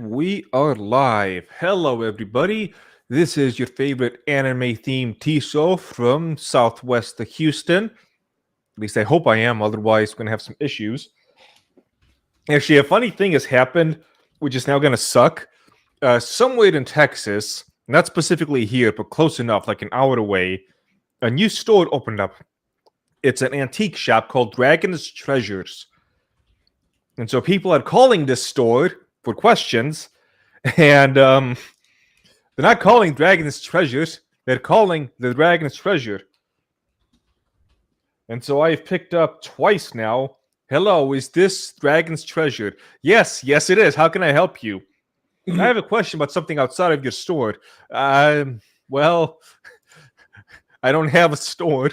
we are live. Hello, everybody. This is your favorite anime-themed T-show from Southwest of Houston. At least I hope I am. Otherwise, we're gonna have some issues. Actually, a funny thing has happened, which is now gonna suck. Somewhere in Texas, not specifically here, but close enough, like an hour away, a new store opened up. It's an antique shop called Dragon's Treasures. And so people are calling this store for questions, and they're not calling Dragon's Treasures, they're calling the Dragon's Treasure. And so I've picked up twice now. Hello, is this Dragon's Treasure? Yes, it is. How can I help you? I have a question about something outside of your store. Well, I don't have a store.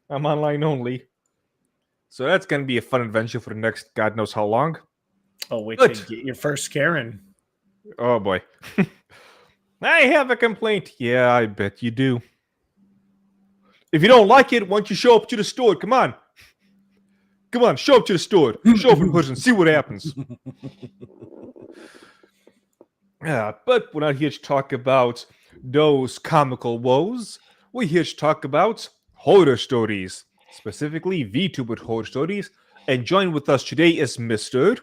I'm online only. So that's going to be a fun adventure for the next God knows how long. Oh, wait till you get your first Karen. Oh, boy. I have a complaint. Yeah, I bet you do. If you don't like it, why don't you show up to the store? Come on. Come on, show up to the store. Show up in person. See what happens. Yeah, but we're not here to talk about those comical woes. We're here to talk about horror stories. Specifically, Vtuber Horror Stories. And join with us today is Mr.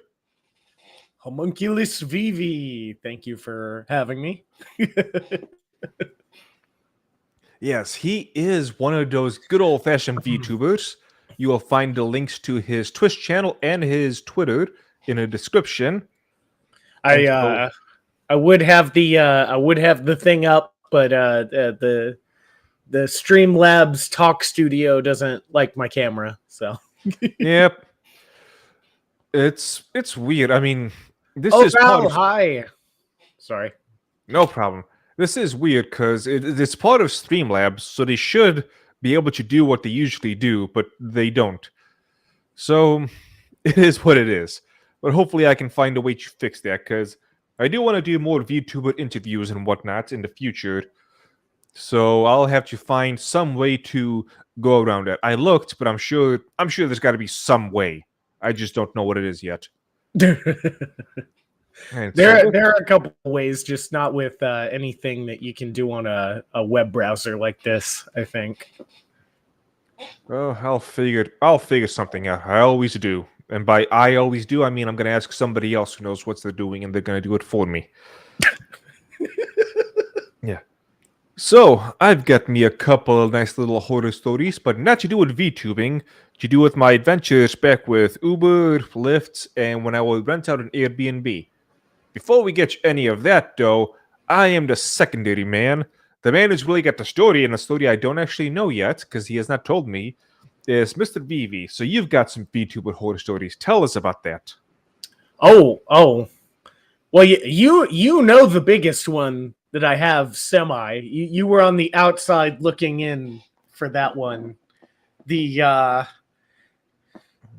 Homonculis Vivi. Thank you for having me. Yes, he is one of those good old-fashioned VTubers. You will find the links to his Twitch channel and his Twitter in the description. I would have the thing up, but the Streamlabs Talk Studio doesn't like my camera, so Yep. It's weird. I mean, this is part of... Hi. Sorry. No problem. This is weird because it's part of Streamlabs, so they should be able to do what they usually do, but they don't. So it is what it is. But hopefully I can find a way to fix that, because I do want to do more VTuber interviews and whatnot in the future. So I'll have to find some way to go around it. I looked, but I'm sure there's got to be some way. I just don't know what it is yet. There are a couple of ways, just not with anything that you can do on a web browser like this, I think. Oh, I'll figure something out. I always do. And by I always do, I mean I'm going to ask somebody else who knows what they're doing, and they're going to do it for me. Yeah. So, I've got me a couple of nice little horror stories, but not to do with VTubing, to do with my adventures back with Uber, Lyft, and when I would rent out an Airbnb. Before we get to any of that, though, I am the secondary man. The man who's really got the story, and a story I don't actually know yet, because he has not told me, is Mr. Vivi. So you've got some VTuber horror stories. Tell us about that. Oh. Well, you know the biggest one that I have semi. You were on the outside looking in for that one. The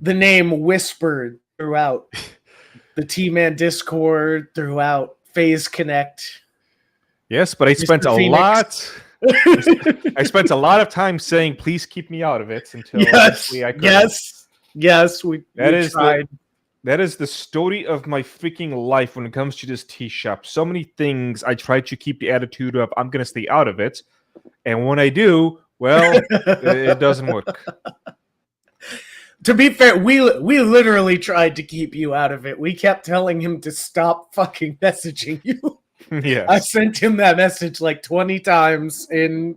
name whispered throughout the Teaman Discord, throughout Phase Connect. Yes, but I spent a lot. I spent a lot of time saying, "Please keep me out of it." Until I could. Yes, we tried. That is the story of my freaking life when it comes to this tea shop. So many things I try to keep the attitude of I'm going to stay out of it, and when I do, well, it doesn't work. To be fair, we literally tried to keep you out of it. We kept telling him to stop fucking messaging you. Yes. I sent him that message like 20 times, and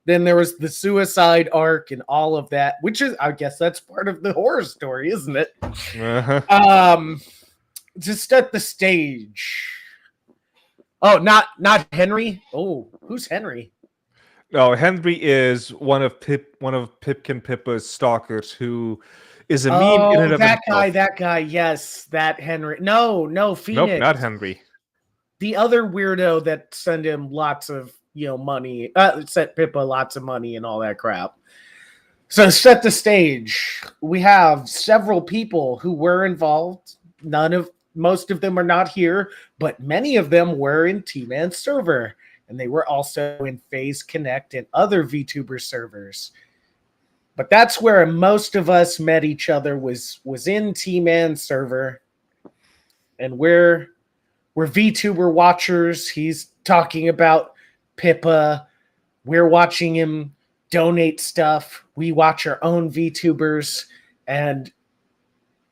then there was the suicide arc and all of that, which is, I guess that's part of the horror story, isn't it? Uh-huh. To set the stage. Oh, not Henry. Oh, who's Henry? No, Henry is one of Pipkin Pippa's stalkers who is a meme in and of himself. That guy, yes, that Henry. No, Phoenix. Nope, not Henry. The other weirdo that sent him lots of money, sent Pippa lots of money and all that crap. So set the stage. We have several people who were involved. Most of them are not here, but many of them were in Teaman's server. And they were also in Phase Connect and other VTuber servers. But that's where most of us met each other, was in Teaman's server. And we're we're VTuber watchers. He's talking about Pippa. We're watching him donate stuff. We watch our own VTubers, and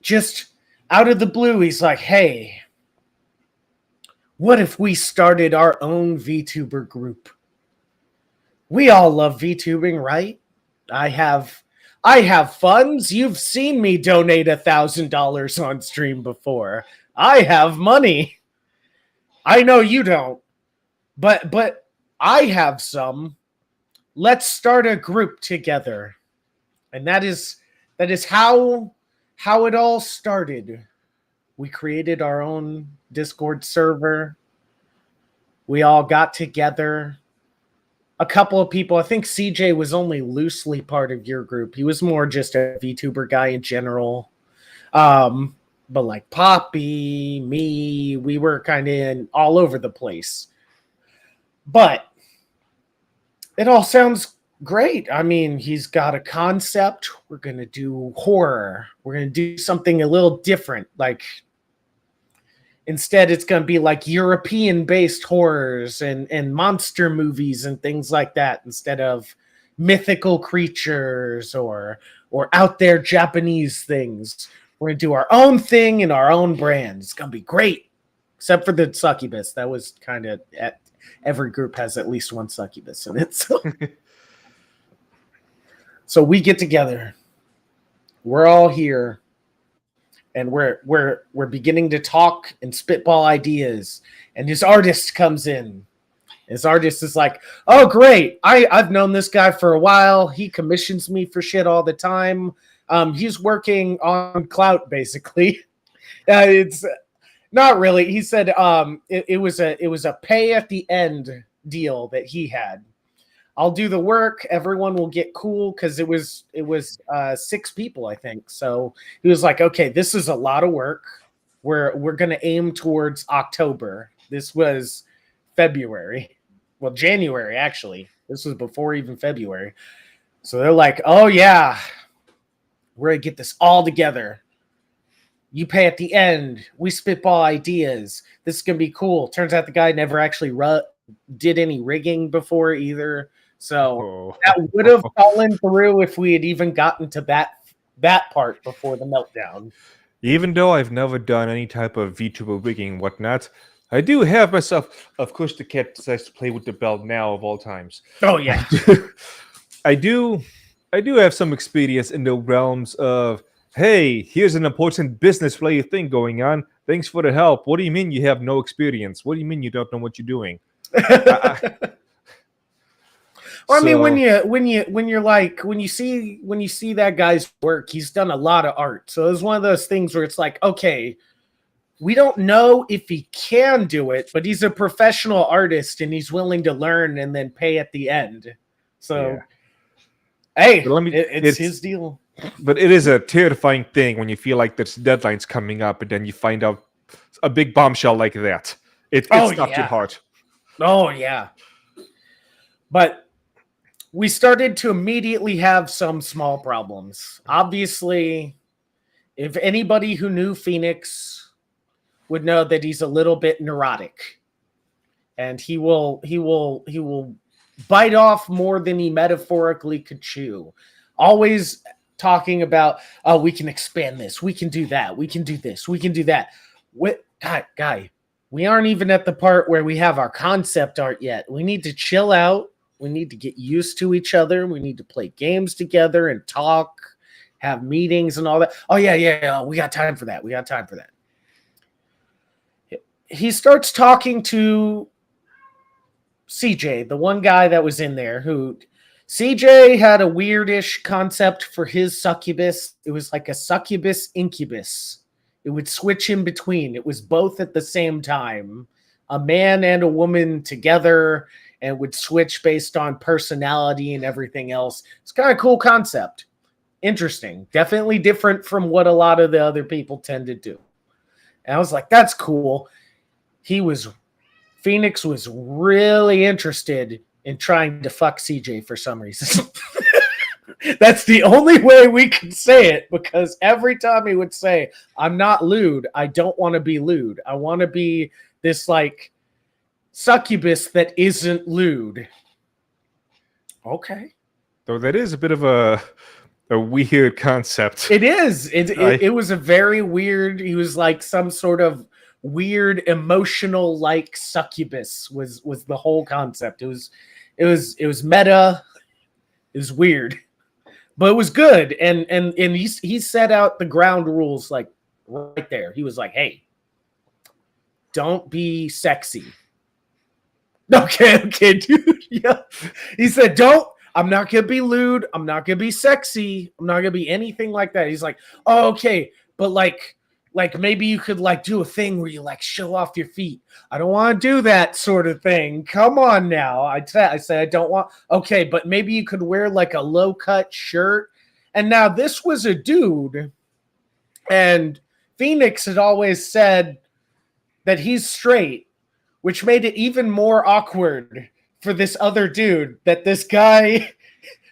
just out of the blue, he's like, hey, what if we started our own VTuber group? We all love VTubing, right? I have funds. You've seen me donate $1,000 on stream before. I have money. I know you don't, but I have some. Let's start a group together. And that is how it all started. We created our own Discord server. We all got together. A couple of people, I think CJ was only loosely part of your group. He was more just a VTuber guy in general. But like Poppy, me, we were kind of in all over the place. But it all sounds great. I mean, he's got a concept. We're going to do horror. We're going to do something a little different. Like, instead, it's going to be like European-based horrors and monster movies and things like that, instead of mythical creatures or out there Japanese things. We're going to do our own thing and our own brand. It's going to be great. Except for the succubus. That was kind of... Every group has at least one succubus in it. So we get together. We're all here. And we're beginning to talk and spitball ideas. And his artist comes in. His artist is like, oh, great. I've known this guy for a while. He commissions me for shit all the time. He's working on clout, basically. It's not really. He said it was a pay at the end deal that he had. I'll do the work. Everyone will get cool because it was 6 people, I think. So he was like, okay, this is a lot of work. We're gonna aim towards October. This was February. Well, January, actually. This was before even February. So they're like, oh yeah, we're gonna get this all together. You pay at the end. We spitball ideas. This is gonna be cool. Turns out the guy never actually did any rigging before either. So that would have fallen through if we had even gotten to that part before the meltdown. Even though I've never done any type of VTuber rigging and whatnot, I do have myself, of course, the cat decides to play with the belt now of all times. Oh yeah. I do have some experience in the realms of, hey, here's an important business related thing going on. Thanks for the help. What do you mean you have no experience? What do you mean you don't know what you're doing? Well, I mean, when you see that guy's work, he's done a lot of art. So it's one of those things where it's like, okay, we don't know if he can do it, but he's a professional artist and he's willing to learn and then pay at the end. So, hey, it's his deal. But it is a terrifying thing when you feel like there's deadlines coming up and then you find out a big bombshell like that. It stopped your heart. Oh, yeah. But we started to immediately have some small problems. Obviously, if anybody who knew Phoenix would know that he's a little bit neurotic. And he will bite off more than he metaphorically could chew. Always talking about, oh, we can expand this. We can do that. We can do this. We can do that. Guy, we aren't even at the part where we have our concept art yet. We need to chill out. We need to get used to each other. We need to play games together and talk, have meetings and all that. Oh, yeah. We got time for that. He starts talking to CJ, the one guy that was in there, who CJ had a weirdish concept for his succubus. It was like a succubus incubus. It would switch in between. It was both at the same time, a man and a woman together, and would switch based on personality and everything else. It's kind of cool concept. Interesting. Definitely different from what a lot of the other people tend to do. And I was like, that's cool. Phoenix was really interested in trying to fuck CJ for some reason. That's the only way we could say it, because every time he would say, I'm not lewd, I don't want to be lewd. I want to be this like succubus that isn't lewd. Okay. Though that is a bit of a weird concept. It is. It was a very weird, he was like some sort of weird emotional like succubus was the whole concept. It was meta. It was weird. But it was good. And he set out the ground rules like right there. He was like, hey, don't be sexy. Okay, dude. Yeah. He said, I'm not gonna be lewd. I'm not gonna be sexy. I'm not gonna be anything like that. He's like, oh, okay, but like maybe you could like do a thing where you like show off your feet. I don't want to do that sort of thing. Come on now. I said I don't want. Okay, but maybe you could wear like a low cut shirt. And now this was a dude, and Phoenix had always said that he's straight, which made it even more awkward for this other dude, that this guy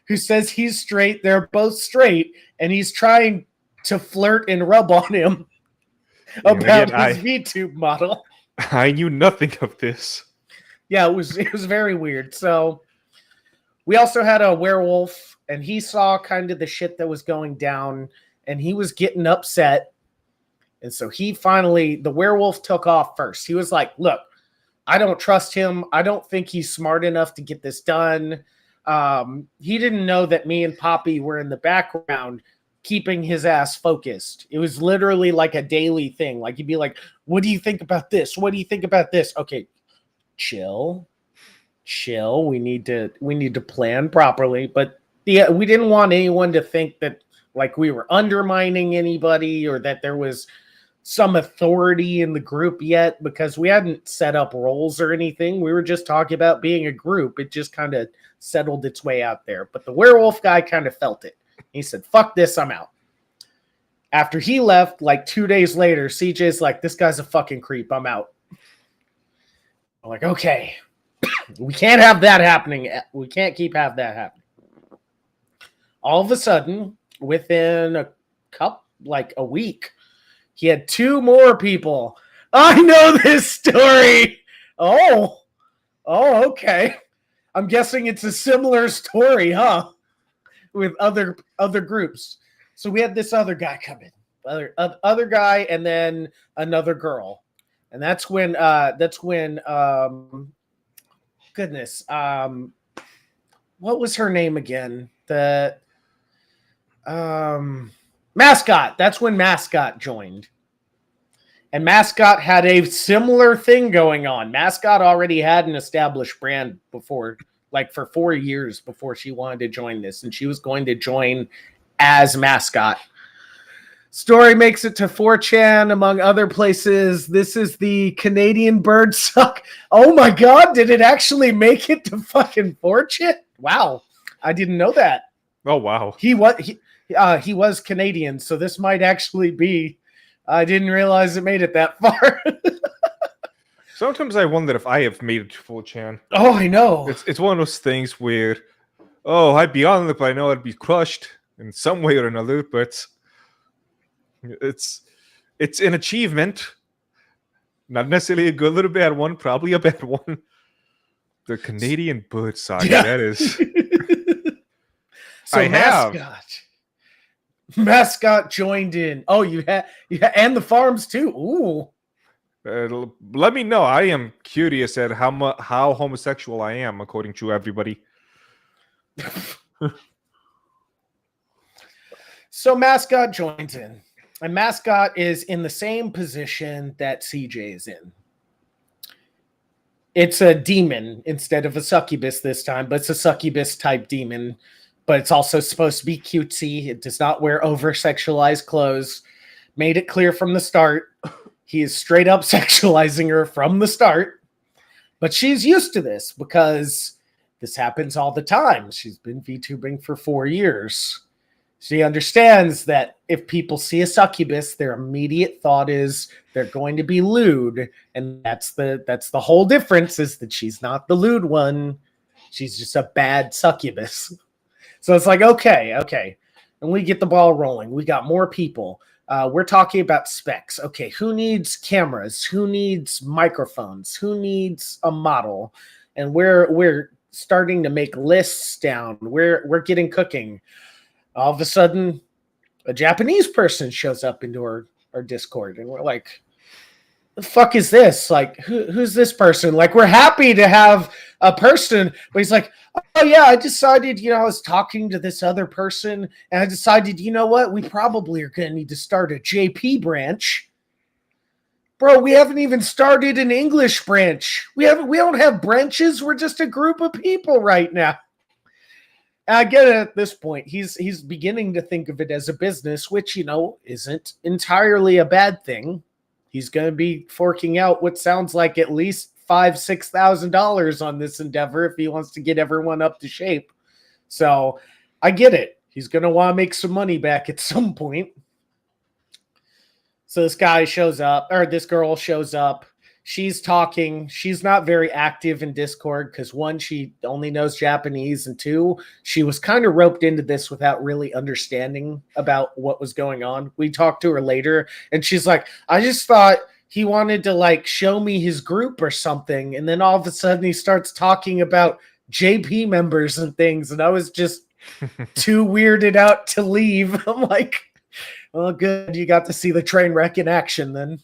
who says he's straight, they're both straight, and he's trying to flirt and rub on him about his VTube model. I knew nothing of this. Yeah, it was very weird. So we also had a werewolf, and he saw kind of the shit that was going down, and he was getting upset. And so the werewolf took off first. He was like, look, I don't trust him. I don't think he's smart enough to get this done. He didn't know that me and Poppy were in the background keeping his ass focused. It was literally like a daily thing. Like, he'd be like, what do you think about this? What do you think about this? Okay, chill. We need to plan properly. But we didn't want anyone to think that like we were undermining anybody or that there was some authority in the group yet, because we hadn't set up roles or anything. We were just talking about being a group. It just kind of settled its way out there. But the werewolf guy kind of felt it. He said, fuck this, I'm out. After he left, like 2 days later, CJ's like, this guy's a fucking creep, I'm out. I'm like, okay, we can't have that happening. We can't keep have that happening. All of a sudden, within a week, he had 2 more people. I know this story. Oh, okay. I'm guessing it's a similar story, huh? With other groups. So we had this other guy come in, other guy, and then another girl, and that's when goodness, what was her name again? The Mascot. That's when Mascot joined. And Mascot had a similar thing going on. Mascot already had an established brand before, like for 4 years before she wanted to join this. And she was going to join as Mascot. Story makes it to 4chan, among other places. This is the Canadian bird suck. Oh my God, did it actually make it to fucking 4chan? Wow, I didn't know that. Oh, wow. He was Canadian, so this might actually be. I didn't realize it made it that far. Sometimes I wonder if I have made it to 4chan. Oh, I know. It's one of those things where, I'd be on it, but I know I'd be crushed in some way or another. But it's an achievement, not necessarily a good or a bad one, probably a bad one. The Canadian bird saga, yeah. That is. So Mascot joined in. Oh, you had, and the farms too. Ooh. Let me know. I am curious at how homosexual I am, according to everybody. So Mascot joins in, and Mascot is in the same position that CJ is in. It's a demon instead of a succubus this time, but it's a succubus type demon. But it's also supposed to be cutesy. It does not wear over-sexualized clothes. Made it clear from the start. He is straight up sexualizing her from the start. But she's used to this because this happens all the time. She's been VTubing for 4 years. She understands that if people see a succubus, their immediate thought is they're going to be lewd. And that's the whole difference, is that she's not the lewd one. She's just a bad succubus. So it's like, okay. And we get the ball rolling. We got more people. We're talking about specs. Okay, who needs cameras? Who needs microphones? Who needs a model? And we're starting to make lists down. We're getting cooking. All of a sudden, a Japanese person shows up into our Discord, and we're like, the fuck is this? Like, who's this person? Like, we're happy to have a person, but he's like, oh yeah, I decided, I was talking to this other person, and I decided, you know what? We probably are going to need to start a JP branch. Bro, we haven't even started an English branch. We don't have branches. We're just a group of people right now. And I get it at this point. He's beginning to think of it as a business, which, isn't entirely a bad thing. He's going to be forking out what sounds like at least $5,000-$6,000 on this endeavor if he wants to get everyone up to shape. So I get it. He's going to want to make some money back at some point. So this guy shows up, or this girl shows up. She's talking. She's not very active in Discord because, one, she only knows Japanese, and two, she was kind of roped into this without really understanding about what was going on. We talked to her later, and she's like, I just thought he wanted to, like, show me his group or something, and then all of a sudden he starts talking about JP members and things, and I was just too weirded out to leave. I'm like, well, good. You got to see the train wreck in action then.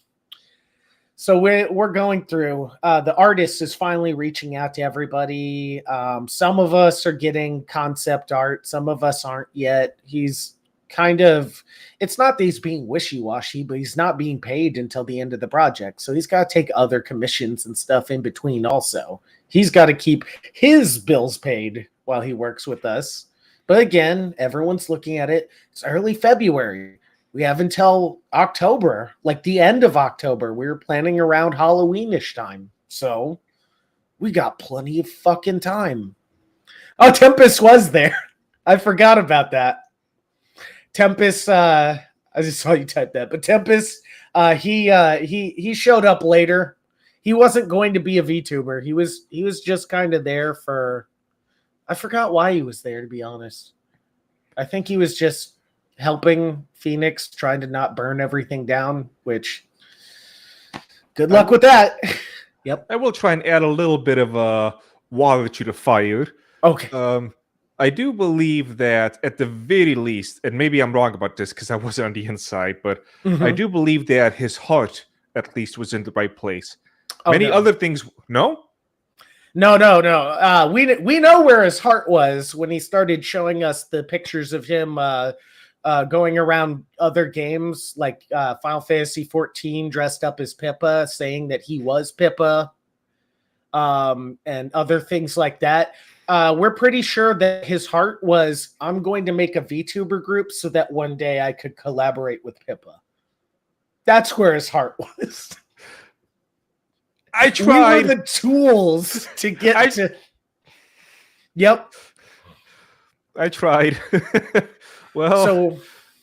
So we're going through. The artist is finally reaching out to everybody. Some of us are getting concept art. Some of us aren't yet. He's kind of, it's not that he's being wishy-washy, but he's not being paid until the end of the project. So he's got to take other commissions and stuff in between also. He's got to keep his bills paid while he works with us. But again, everyone's looking at it. It's early February. We have until October, like the end of October. We were planning around Halloweenish time. So we got plenty of fucking time. Oh, Tempest was there. I forgot about that. Tempest, I just saw you type that. But Tempest, he showed up later. He wasn't going to be a VTuber. He was just kind of there for, I forgot why he was there, to be honest. I think he was just helping Phoenix, trying to not burn everything down, which good luck with that. Yep. I will try and add a little bit of water to the fire. Okay. I do believe that at the very least, and maybe I'm wrong about this because I wasn't on the inside, but I do believe that his heart at least was in the right place. Many other things, no? No. We know where his heart was when he started showing us the pictures of him going around other games like Final Fantasy XIV dressed up as Pippa, saying that he was Pippa, and other things like that. We're pretty sure that his heart was, I'm going to make a VTuber group so that one day I could collaborate with Pippa. That's where his heart was. I tried. We were the tools to get to. Yep. I tried. Well, so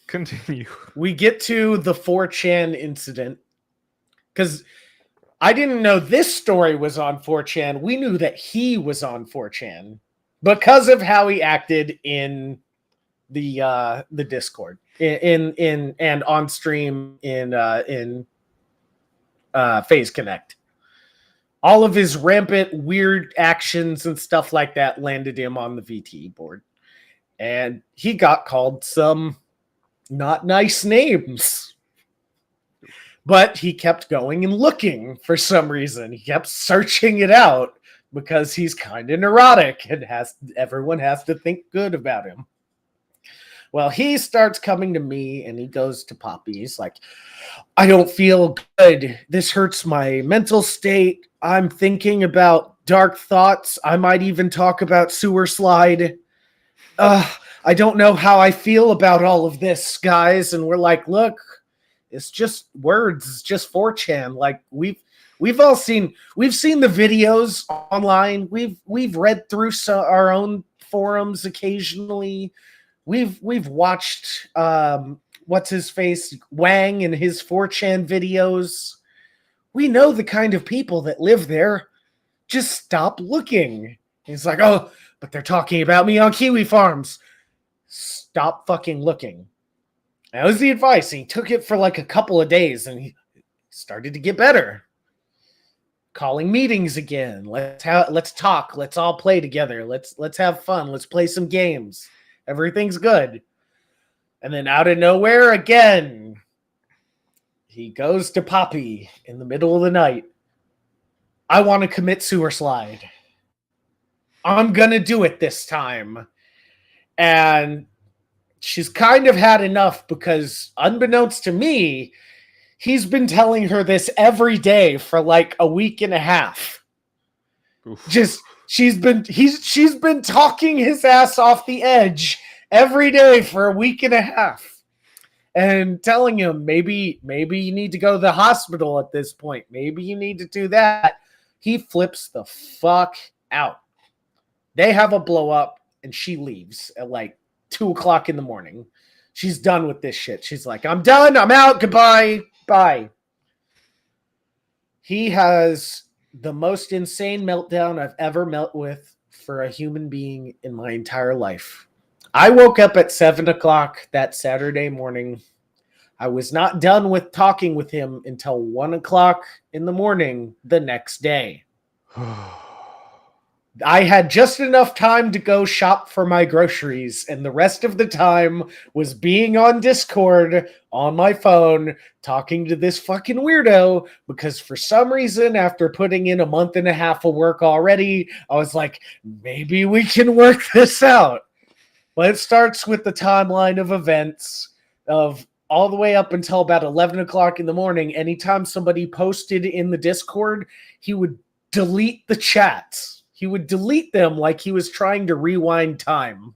continue. We get to the 4chan incident because I didn't know this story was on 4chan. We knew that he was on 4chan because of how he acted in the Discord in and on stream in Phase Connect. All of his rampant weird actions and stuff like that landed him on the VT board. And he got called some not nice names. But he kept going and looking for some reason. He kept searching it out because he's kind of neurotic and everyone has to think good about him. Well, he starts coming to me and he goes to Poppy. He's like, I don't feel good. This hurts my mental state. I'm thinking about dark thoughts. I might even talk about sewer slide. I don't know how I feel about all of this, guys. And we're like, look, it's just words. It's just 4chan. Like we've all seen the videos online. We've read through our own forums occasionally. We've watched what's his face Wang and his 4chan videos. We know the kind of people that live there. Just stop looking. He's like, oh, but they're talking about me on Kiwi Farms. stop fucking looking. That was the advice. He took it for like a couple of days and he started to get better. Calling meetings again. Let's talk. Let's all play together. Let's have fun. Let's play some games. Everything's good. And then out of nowhere again, he goes to Poppy in the middle of the night. I want to commit suicide. I'm going to do it this time. And she's kind of had enough because, unbeknownst to me, he's been telling her this every day for like a week and a half. Oof. She's been talking his ass off the edge every day for a week and a half. And telling him maybe you need to go to the hospital at this point. Maybe you need to do that. He flips the fuck out. They have a blow up and she leaves at like 2:00 in the morning. She's done with this shit. She's like, I'm done. I'm out. Goodbye. Bye. He has the most insane meltdown I've ever met with for a human being in my entire life. I woke up at 7:00 that Saturday morning. I was not done with talking with him until 1:00 in the morning the next day. I had just enough time to go shop for my groceries, and the rest of the time was being on Discord on my phone talking to this fucking weirdo because for some reason, after putting in a month and a half of work already, I was like, maybe we can work this out. But it starts with the timeline of events of all the way up until about 11:00 in the morning. Anytime somebody posted in the Discord, he would delete the chats. He would delete them like he was trying to rewind time.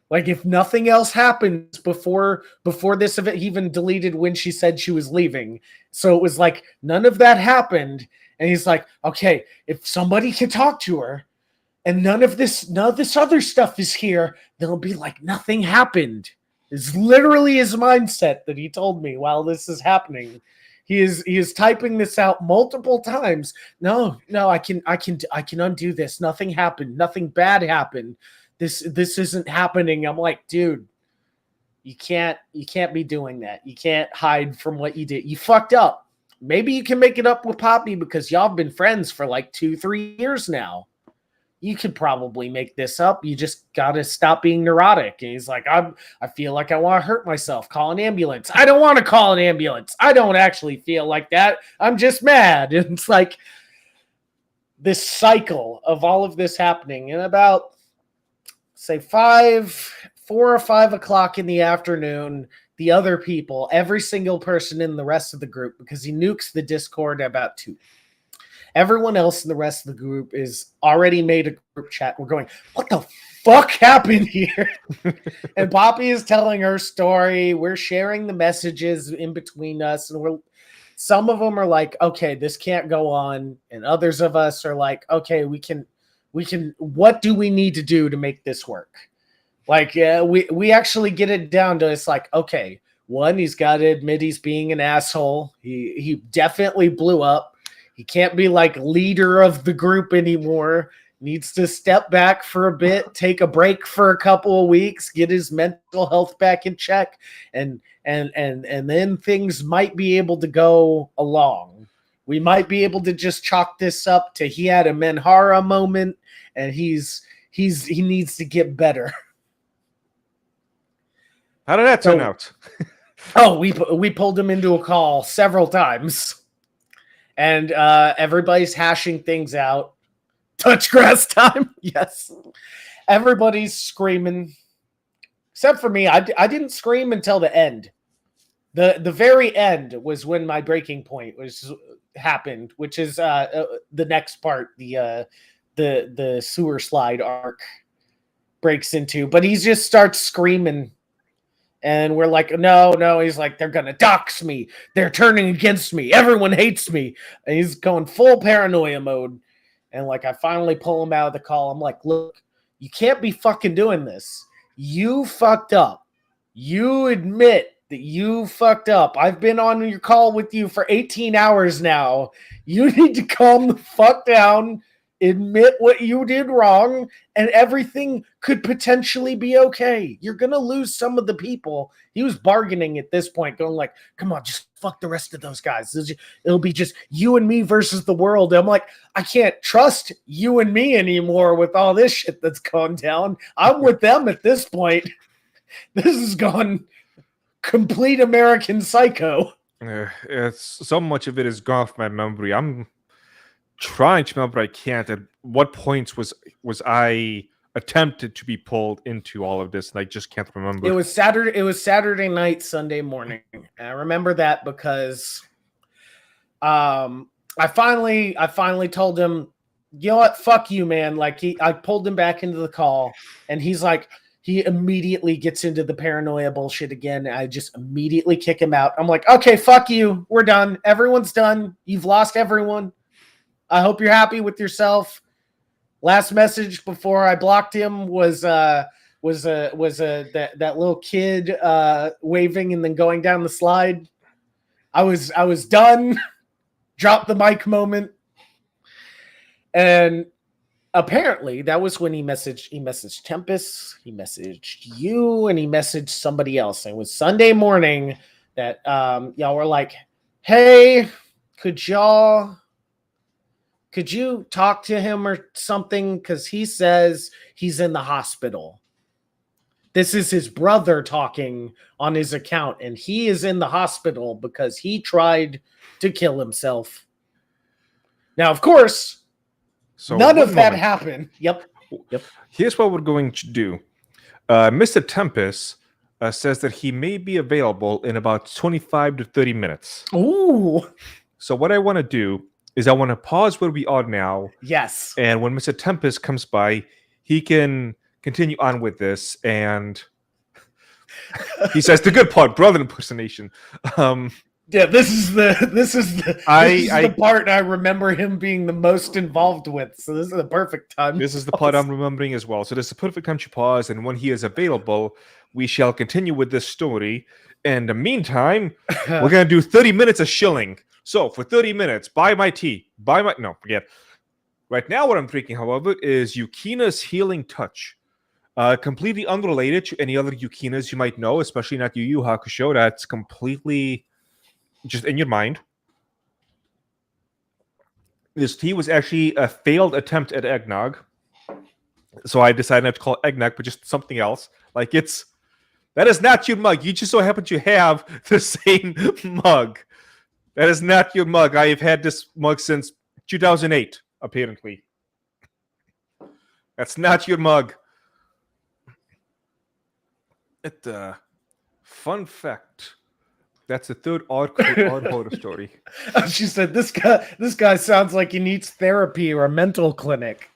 Like if nothing else happens before this event, he even deleted when she said she was leaving. So it was like none of that happened. And he's like, okay, if somebody can talk to her and none of this other stuff is here, they'll be like nothing happened. It's literally his mindset that he told me while this is happening. He is typing this out multiple times. No, I can undo this. Nothing happened. Nothing bad happened. This isn't happening. I'm like, dude, you can't be doing that. You can't hide from what you did. You fucked up. Maybe you can make it up with Poppy because y'all have been friends for like 2-3 years now. You could probably make this up. You just got to stop being neurotic. And he's like, I feel like I want to hurt myself. Call an ambulance. I don't want to call an ambulance. I don't actually feel like that. I'm just mad. And it's like this cycle of all of this happening. And about, say, 4 or 5 o'clock in the afternoon, the other people, every single person in the rest of the group, because he nukes the Discord at about 2. Everyone else in the rest of the group is already made a group chat. We're going, what the fuck happened here? And Poppy is telling her story. We're sharing the messages in between us. And some of them are like, okay, this can't go on. And others of us are like, okay, we can, what do we need to do to make this work? Like, we actually get it down to, it's like, okay, one, he's got to admit he's being an asshole. He definitely blew up. He can't be like leader of the group anymore. Needs to step back for a bit, take a break for a couple of weeks, get his mental health back in check, and then things might be able to go along. We might be able to just chalk this up to he had a Menhara moment and he needs to get better. How did that turn out? We pulled him into a call several times. And everybody's hashing things out. Touch grass time. Yes. Everybody's screaming. Except for me. I didn't scream until the end. The very end was when my breaking point happened, which is the next part, the sewer slide arc breaks into. But he just starts screaming. And we're like, no. He's like, they're going to dox me. They're turning against me. Everyone hates me. And he's going full paranoia mode. And like, I finally pull him out of the call. I'm like, look, you can't be fucking doing this. You fucked up. You admit that you fucked up. I've been on your call with you for 18 hours now. You need to calm the fuck down. admit what you did wrong, and everything could potentially be okay. You're going to lose some of the people. He was bargaining at this point, going like, come on, just fuck the rest of those guys. It'll be just you and me versus the world. And I'm like, I can't trust you and me anymore with all this shit that's gone down. I'm with them at this point. This has gone complete American Psycho. It's so much of it is gone from my memory. I'm trying to remember, I can't. At what points was I attempted to be pulled into all of this, and I just can't remember. It was Saturday night, Sunday morning. And I remember that because I finally told him, you know what, fuck you, man. Like I pulled him back into the call, and he's like, he immediately gets into the paranoia bullshit again. I just immediately kick him out. I'm like, okay, fuck you. We're done. Everyone's done. You've lost everyone. I hope you're happy with yourself. Last message before I blocked him was that little kid waving and then going down the slide. I was done. Drop the mic moment. And apparently that was when he messaged Tempest, he messaged you, and he messaged somebody else. And it was Sunday morning that y'all were like, hey, could you talk to him or something? Because he says he's in the hospital. This is his brother talking on his account, and he is in the hospital because he tried to kill himself. Now, of course, none of that happened. Yep. Here's what we're going to do. Mr. Tempest says that he may be available in about 25 to 30 minutes. Ooh. So what I want to do is I want to pause where we are now. Yes. And when Mr. Tempest comes by, he can continue on with this. And he says the good part, brother impersonation. Yeah, this is the part I remember him being the most involved with. So this is the perfect time. This is the part I'm remembering as well. So this is the perfect time to pause. And when he is available, we shall continue with this story. In the meantime, we're going to do 30 minutes of shilling. So for 30 minutes, buy my tea. No, forget. Right now what I'm drinking, however, is Yukina's Healing Touch. Completely unrelated to any other Yukinas you might know, especially not Yu Yu Hakusho. That's completely just in your mind. This tea was actually a failed attempt at eggnog. So I decided not to call it eggnog, but just something else. Like that is not your mug. You just so happen to have the same mug. That is not your mug. I have had this mug since 2008, apparently. That's not your mug. Fun fact. That's the third odd horror story. She said, "This guy sounds like he needs therapy or a mental clinic."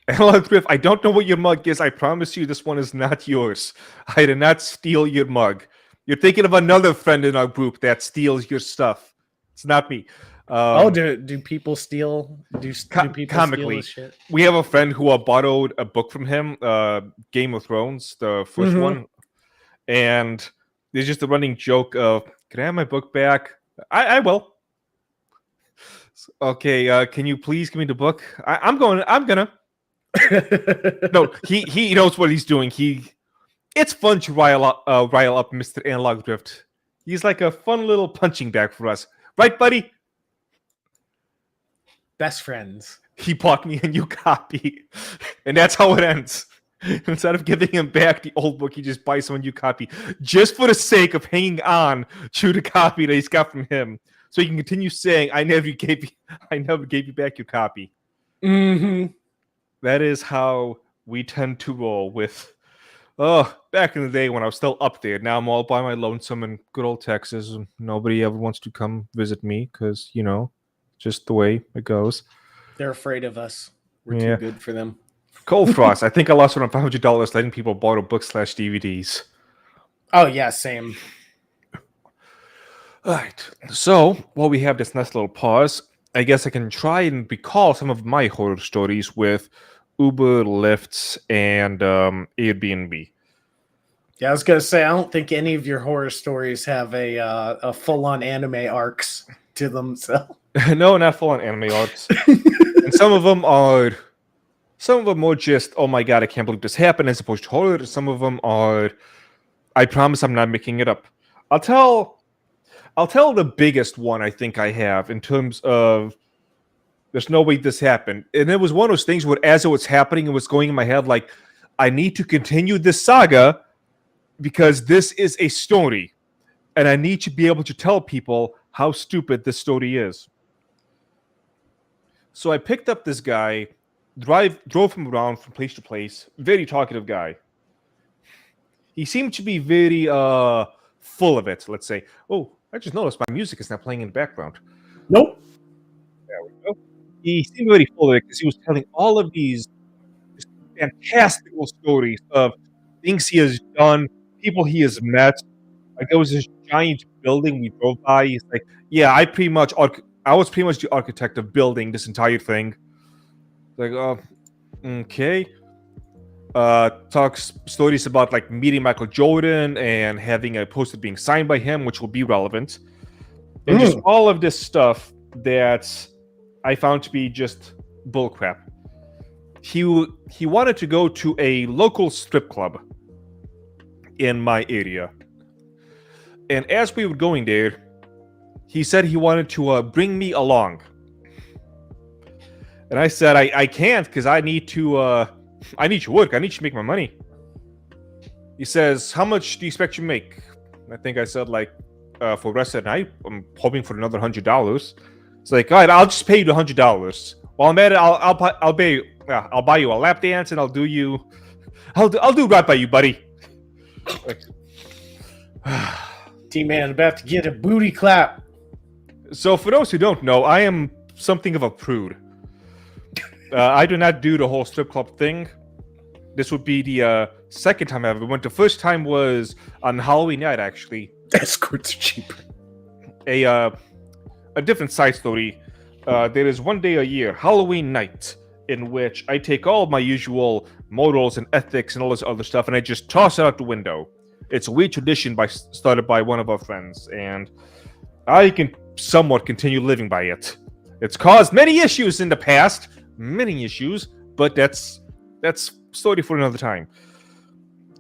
Analog Griff, I don't know what your mug is. I promise you, this one is not yours. I did not steal your mug. You're thinking of another friend in our group that steals your stuff. It's not me. Do people steal? Do people comically steal shit? We have a friend who borrowed a book from him, Game of Thrones, the first one, and there's just a running joke of, "Can I have my book back?" I will. Okay, can you please give me the book? I'm gonna. No, he knows what he's doing. It's fun to rile up Mr. Analog Drift. He's like a fun little punching bag for us, right, buddy? Best friends. He bought me a new copy, and that's how it ends. Instead of giving him back the old book, he just buys him a new copy, just for the sake of hanging on to the copy that he's got from him, so he can continue saying, "I never gave you back your copy." Mm-hmm. That is how we tend to roll with. Back in the day when I was still up there. Now I'm all by my lonesome in good old Texas, and nobody ever wants to come visit me because, just the way it goes. They're afraid of us. We're too good for them. Cold Frost. I think I lost around $500 letting people borrow books/DVDs. Oh, yeah, same. All right. So, while we have this nice little pause, I guess I can try and recall some of my horror stories with Uber, Lyft, and Airbnb. Yeah, I was gonna say I don't think any of your horror stories have a full-on anime arcs. to themselves. No, not full on anime arts. And some of them are just, oh my god, I can't believe this happened, as opposed to horror. Some of them are, I promise I'm not making it up. I'll tell the biggest one I think I have in terms of there's no way this happened. And it was one of those things where as it was happening, it was going in my head like, I need to continue this saga because this is a story. And I need to be able to tell people how stupid this story is. So I picked up this guy, drove him around from place to place. Very talkative guy. He seemed to be very full of it, let's say. Oh, I just noticed my music is not playing in the background. Nope. There we go. He seemed very full of it because he was telling all of these fantastical stories of things he has done, people he has met. Like there was this giant building we drove by. He's like, yeah, I was pretty much the architect of building this entire thing. Like, oh, okay. Talks stories about like meeting Michael Jordan and having a poster being signed by him, which will be relevant. And just all of this stuff that I found to be just bullcrap. He wanted to go to a local strip club in my area. And as we were going there, he said he wanted to bring me along. And I said, I can't because I need to work. I need to make my money. He says, how much do you expect to make? I think I said, like, for the rest of the night, I'm hoping for another $100. It's like, all right, I'll just pay you the $100. While I'm at it, I'll buy you a lap dance and I'll do right by you, buddy. Like, Teaman about to get a booty clap. So for those who don't know, I am something of a prude. I do not do the whole strip club thing. This would be the second time I ever went. The first time was on Halloween night, actually. Escorts are cheaper. A different side story. There is one day a year, Halloween night, in which I take all of my usual morals and ethics and all this other stuff, and I just toss it out the window. It's a weird tradition started by one of our friends, and I can somewhat continue living by it. It's caused many issues in the past, but that's story for another time.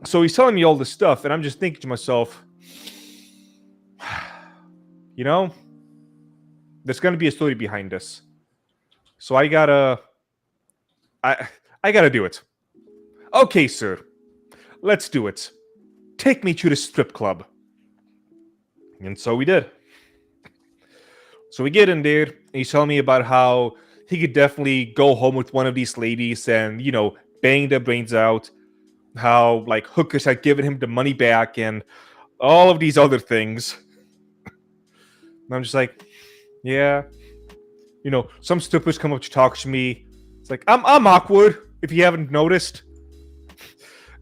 So he's telling me all this stuff, and I'm just thinking to myself, you know, there's going to be a story behind this. So I gotta do it. Okay, sir. Let's do it. Take me to the strip club. And so we did. So we get in there, and he's telling me about how he could definitely go home with one of these ladies and, you know, bang their brains out. How, like, hookers had given him the money back and all of these other things. And I'm just like, yeah. You know, some strippers come up to talk to me. It's like, I'm awkward, if you haven't noticed.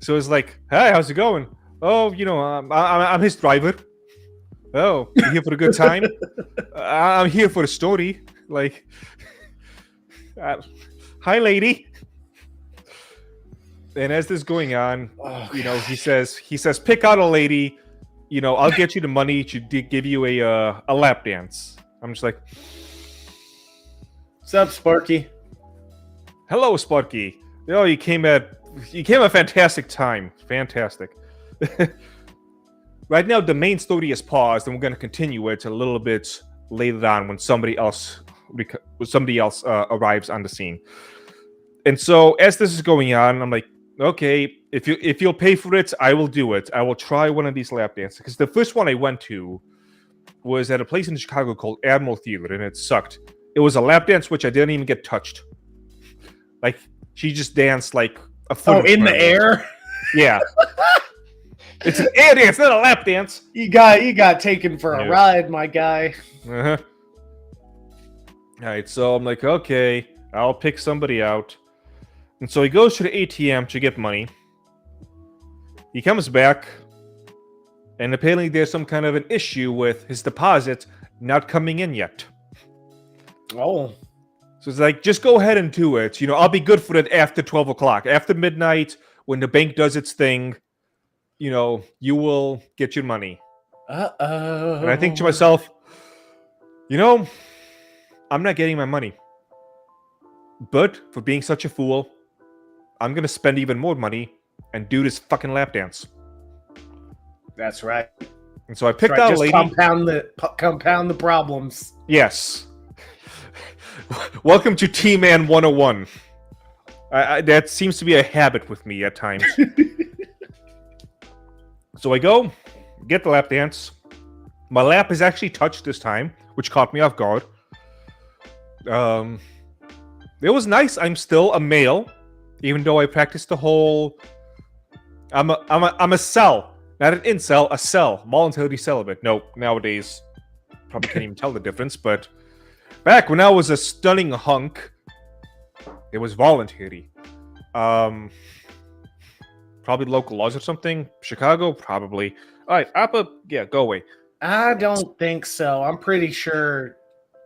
So it's like, hey, how's it going? Oh, you know, I'm his driver. Oh, you here for a good time? I'm here for a story. Like, hi, lady. And as this is going on, you know, he says, pick out a lady. You know, I'll get you the money to give you a lap dance. I'm just like, what's up, Sparky? Hello, Sparky. Oh, you came at a fantastic time. Fantastic. Right now, the main story is paused, and we're going to continue it a little bit later on when somebody else arrives on the scene. And so, as this is going on, I'm like, okay, if you'll pay for it, I will do it. I will try one of these lap dances. Because the first one I went to was at a place in Chicago called Admiral Theater, and it sucked. It was a lap dance which I didn't even get touched. Like, she just danced like a foot. Oh, in the air? Yeah. It's an air dance, not a lap dance. You got taken for a ride, my guy. Uh-huh. All right, so I'm like, okay, I'll pick somebody out. And so he goes to the ATM to get money. He comes back, and apparently there's some kind of an issue with his deposit not coming in yet. Oh. So it's like, just go ahead and do it. You know, I'll be good for it after 12 o'clock. After midnight, when the bank does its thing, you know, you will get your money. Uh-oh. And I think to myself, You know, I'm not getting my money. But for being such a fool, I'm going to spend even more money and do this fucking lap dance. That's right. And so I picked Right, out a just lady. compound the problems. Yes. Welcome to Teaman 101. That seems to be a habit with me at times. So I go, get the lap dance. My lap is actually touched this time, which caught me off guard. It was nice. I'm still a male, even though I practiced the whole. I'm a cell, not an incel, a cell, voluntarily celibate. Nope, nowadays probably can't even tell the difference. But back when I was a stunning hunk, it was voluntary. Probably local laws or something. Chicago, probably. All right, Appa, yeah, go away. I don't think so. I'm pretty sure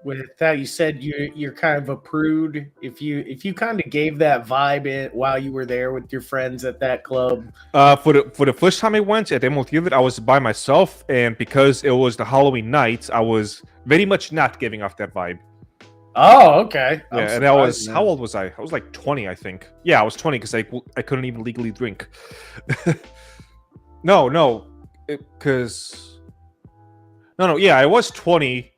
with that you said you're kind of a prude. If you kind of gave that vibe while you were there with your friends at that club. For the first time I went at Emerald Theater, I was by myself, and because it was the Halloween night, I was very much not giving off that vibe. Oh, okay. Yeah, and I was, how old was I? I was like 20, I think. Yeah, I was 20 because I couldn't even legally drink. No, yeah, I was 20,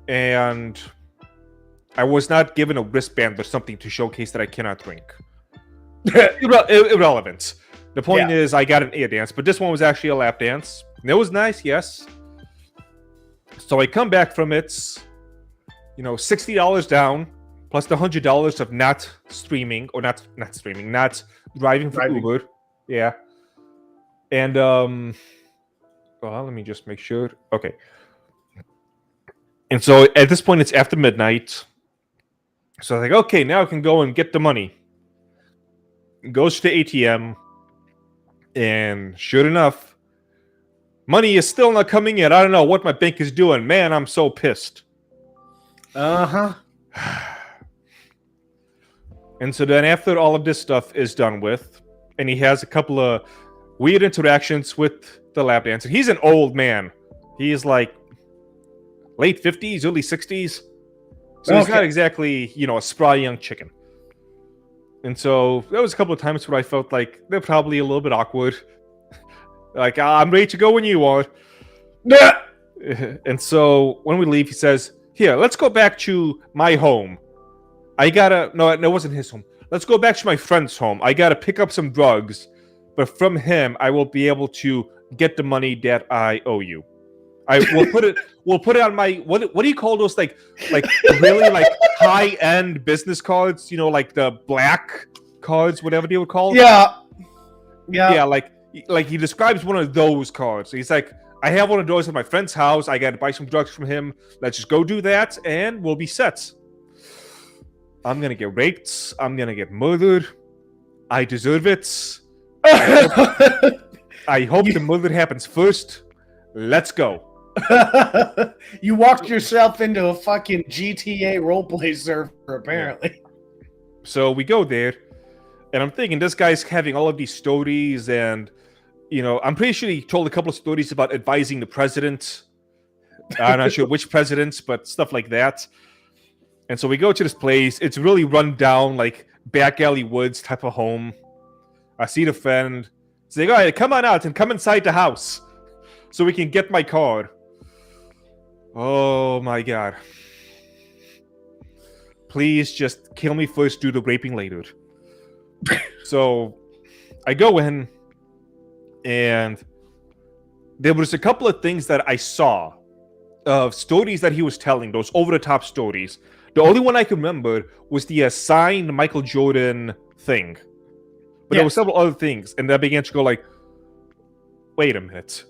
and I was not given a wristband or something to showcase that I cannot drink. Irrelevant. The point is, I got an air dance, but this one was actually a lap dance. And it was nice, yes. So I come back from it, $60 down, plus the $100 of not streaming, or not driving for Uber. Yeah. And, well, let me just make sure. Okay. And so at this point, it's after midnight. So I was like, okay, now I can go and get the money. Goes to the ATM. And sure enough, money is still not coming in. I don't know what my bank is doing. Man, I'm so pissed. Uh-huh. And so then after all of this stuff is done with, and he has a couple of weird interactions with the lap dancer. He's an old man. He is like late 50s, early 60s. So he's not exactly, a spry young chicken. And so there was a couple of times where I felt like they're probably a little bit awkward. Like, I'm ready to go when you are. And so when we leave, he says, here, let's go back to my home. No, it wasn't his home. Let's go back to my friend's home. I gotta pick up some drugs. But from him, I will be able to get the money that I owe you. We'll put it on my what do you call those like really like high end business cards? Like the black cards, whatever they would call. Yeah. Like he describes one of those cards. He's like, I have one of those at my friend's house. I got to buy some drugs from him. Let's just go do that, and we'll be set. I'm gonna get raped. I'm gonna get murdered. I deserve it. I hope the murder happens first. Let's go. You walked yourself into a fucking GTA roleplay server, apparently. So we go there, and I'm thinking this guy's having all of these stories, and I'm pretty sure he told a couple of stories about advising the president. I'm not sure which presidents, but stuff like that. And so we go to this place. It's really run down, like back alley woods type of home. I see the friend. He's like, all right, come on out and come inside the house so we can get my card. Oh my god. Please just kill me first, do the raping later. So I go in, and there was a couple of things that I saw of stories that he was telling, those over-the-top stories. The only one I can remember was the signed Michael Jordan thing. But there were several other things, and I began to go like, wait a minute.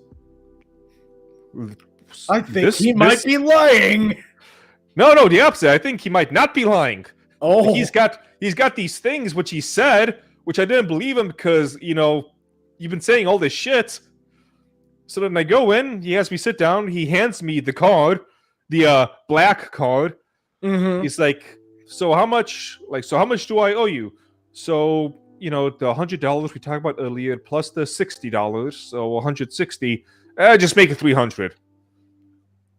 I think he might be lying. No, the opposite. I think he might not be lying. Oh. He's got these things which he said, which I didn't believe him because, you've been saying all this shit. So then I go in, he has me sit down, he hands me the card, the black card. Mm-hmm. He's like, so how much do I owe you? So, the $100 we talked about earlier, plus the $60, so $160. Just make it $300.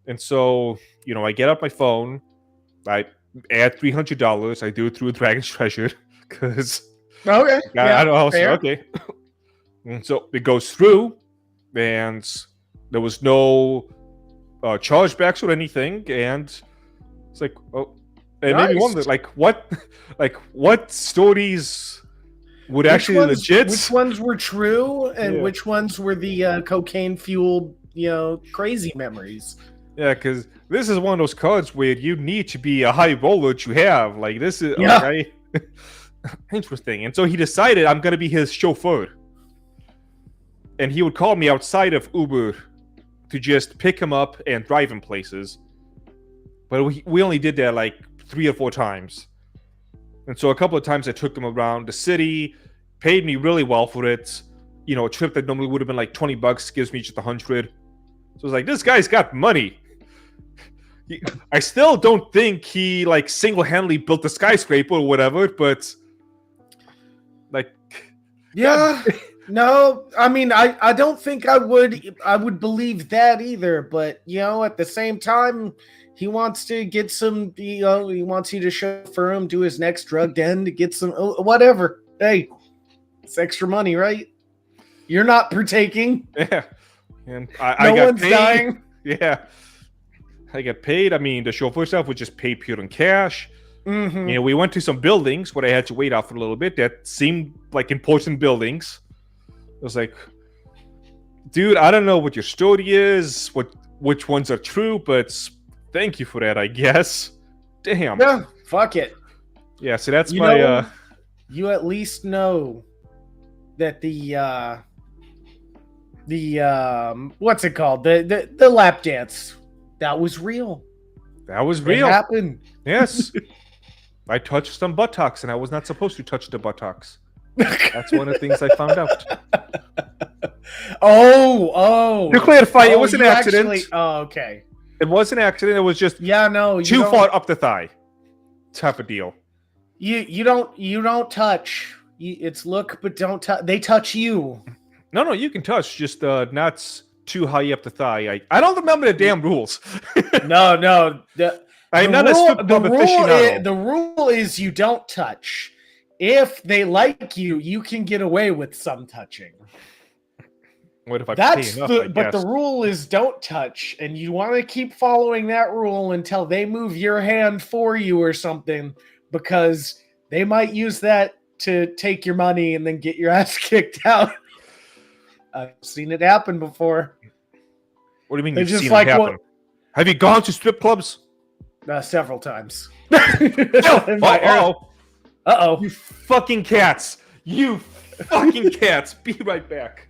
And so, I get up my phone, I add $300. I do it through Dragon's Treasure because Okay. I Yeah. don't know. How Fair. okay. And so it goes through, and there was no chargebacks or anything. And it's like, oh, it made me Nice. wonder, what stories would actually legit? Which ones were true and Yeah. which ones were the cocaine fueled, crazy memories? Yeah, because this is one of those cards where you need to be a high roller to have. Like, this is Yeah. okay. Interesting. And so he decided I'm going to be his chauffeur. And he would call me outside of Uber to just pick him up and drive him places. But we only did that like 3 or 4 times. And so a couple of times I took him around the city, paid me really well for it. A trip that normally would have been like $20 gives me just 100. So I was like, this guy's got money. I still don't think he like single-handedly built the skyscraper or whatever, but like, Yeah. No, I mean, I don't think I would believe that either. But at the same time, he wants to get some. He wants you to chauffeur him to his next drug den to get some whatever. Hey, it's extra money, right? You're not partaking. yeah. And No I got one's paid. dying. Yeah. I got paid. I mean, the chauffeur stuff was just paid pure in cash. Mm-hmm. We went to some buildings where I had to wait out for a little bit that seemed like important buildings. I was like, dude, I don't know what your story is, which ones are true, but thank you for that, I guess. Damn. Yeah, fuck it. Yeah, so that's You my know, you at least know that the what's it called? The lap dance. That was real. that was It real. happened. Yes. I touched some buttocks and I was not supposed to touch the buttocks. That's one of the things I found out. Oh. To clarify, it Oh, was an you accident. actually- okay. It was an accident. It was just Yeah, no. too far up the thigh type of deal. You don't touch. It's look, but don't touch. They touch you. No, you can touch, just not too high up the thigh. I don't remember the damn rules. No. I'm not a strip club aficionado. The rule is you don't touch. If they like you, you can get away with some touching. What if I That's pay enough, I but the guess. rule is don't touch, and you want to keep following that rule until they move your hand for you or something, because they might use that to take your money and then get your ass kicked out. I've seen it happen before. What do you mean They're you've just seen like, it happen? Have you gone to strip clubs? Several times. Oh, you fucking cats! You fucking cats! Be right back.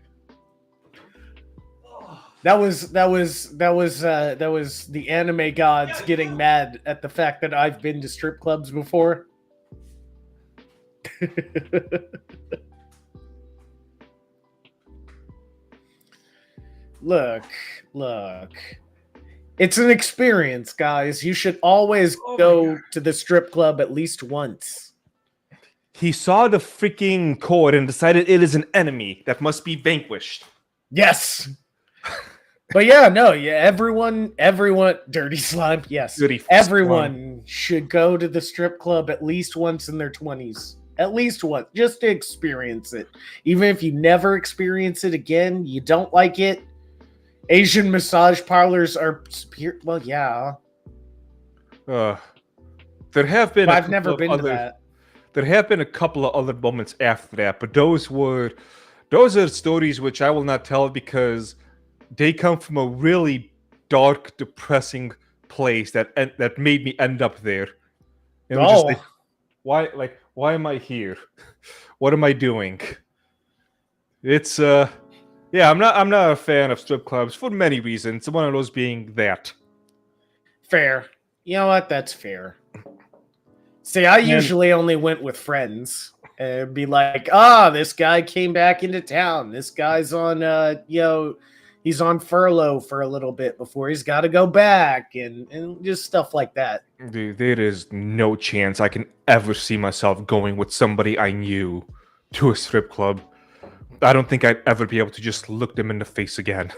That was the anime gods getting mad at the fact that I've been to strip clubs before. Look. It's an experience, guys. You should always go to the strip club at least once. He saw the freaking cord and decided it is an enemy that must be vanquished. Yes. But everyone, dirty slime, yes. Dirty Everyone should go to the strip club at least once in their 20s. At least once, just to experience it. Even if you never experience it again, you don't like it. Asian massage parlors are superior. Well, yeah. There have been. I've never been to that. There have been a couple of other moments after that, but those are stories which I will not tell because they come from a really dark, depressing place that made me end up there. And it was just like, why am I here? What am I doing? It's yeah, I'm not a fan of strip clubs for many reasons. One of those being that. Fair. You know what? That's fair. See, I usually only went with friends. And be like, this guy came back into town. This guy's on he's on furlough for a little bit before he's got to go back, and just stuff like that. Dude, there is no chance I can ever see myself going with somebody I knew to a strip club. I don't think I'd ever be able to just look them in the face again.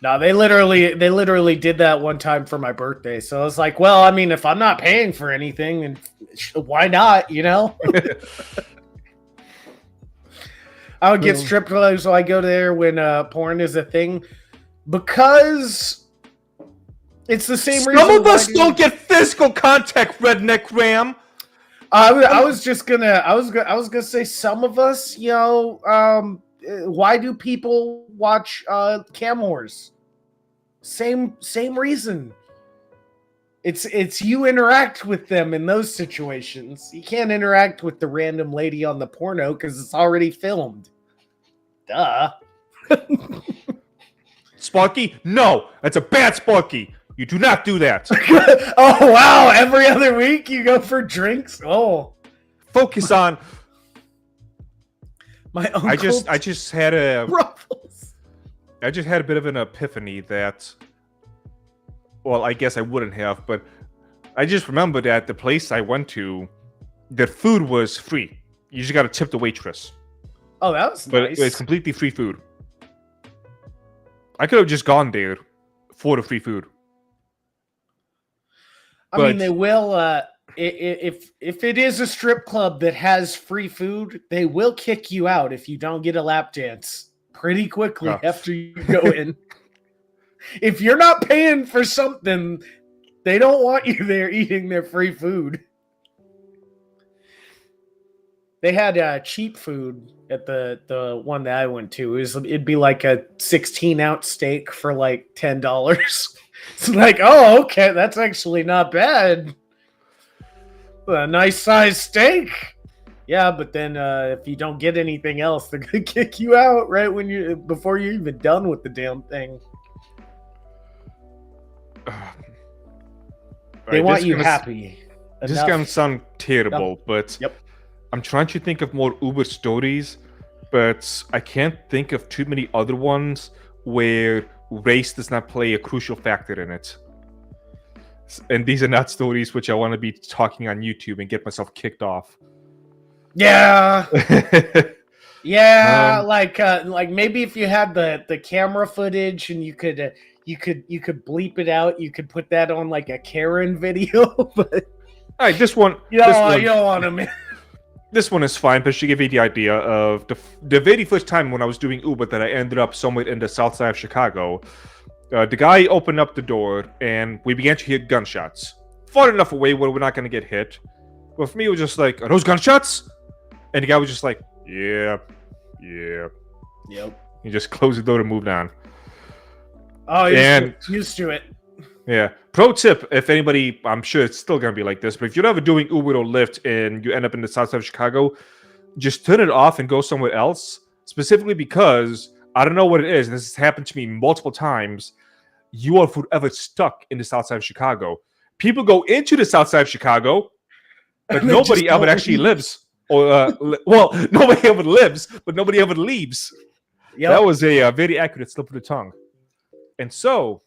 No, they literally did that one time for my birthday. So I was like, well, I mean, if I'm not paying for anything, then why not? You know, I would get strip clubs, so I go there when porn is a thing because it's the same reason. Some of us don't get physical contact, redneck Ram. I was gonna say some of us, you know, why do people watch cam whores? Same reason. It's you interact with them in those situations. You can't interact with the random lady on the porno because it's already filmed. Duh. Sparky? No, that's a bad Sparky. You do not do that. Oh wow! Every other week you go for drinks. Oh, focus on. My uncle. I just had a. Ruffles. I just had a bit of an epiphany that. Well, I guess I wouldn't have, but I just remembered that the place I went to, the food was free. You just got to tip the waitress. Oh, that was nice. But it's completely free food. I could have just gone there for the free food. I mean, they will. If it is a strip club that has free food, they will kick you out if you don't get a lap dance pretty quickly after you go in. If you're not paying for something, they don't want you there eating their free food. They had cheap food at the one that I went to. It'd be like a 16-ounce steak for like $10. It's like, oh, okay, that's actually not bad. A nice sized steak. Yeah, but then if you don't get anything else, they're gonna kick you out right before you're even done with the damn thing. They want you happy. This is gonna sound terrible, but I'm trying to think of more Uber stories, but I can't think of too many other ones where race does not play a crucial factor in it. And these are not stories which I want to be talking on YouTube and get myself kicked off. Yeah. Yeah, like maybe if you had the camera footage and you could bleep it out, you could put that on like a Karen video. But all right, this one you don't want to. This one is fine, but she gave me the idea of the very first time when I was doing Uber that I ended up somewhere in the south side of Chicago. The guy opened up the door, and we began to hear gunshots. Far enough away where we're not going to get hit. But for me, it was just like, are those gunshots? And the guy was just like, yeah. Yep. He just closed the door and moved on. Oh, he's used to it. Yeah. Pro tip, if anybody, I'm sure it's still going to be like this, but if you're ever doing Uber or Lyft and you end up in the south side of Chicago, just turn it off and go somewhere else. Specifically because, I don't know what it is, and this has happened to me multiple times, you are forever stuck in the south side of Chicago. People go into the south side of Chicago, but nobody ever actually lives. Or, well, nobody ever lives, but nobody ever leaves. Yep. That was a very accurate slip of the tongue. And so,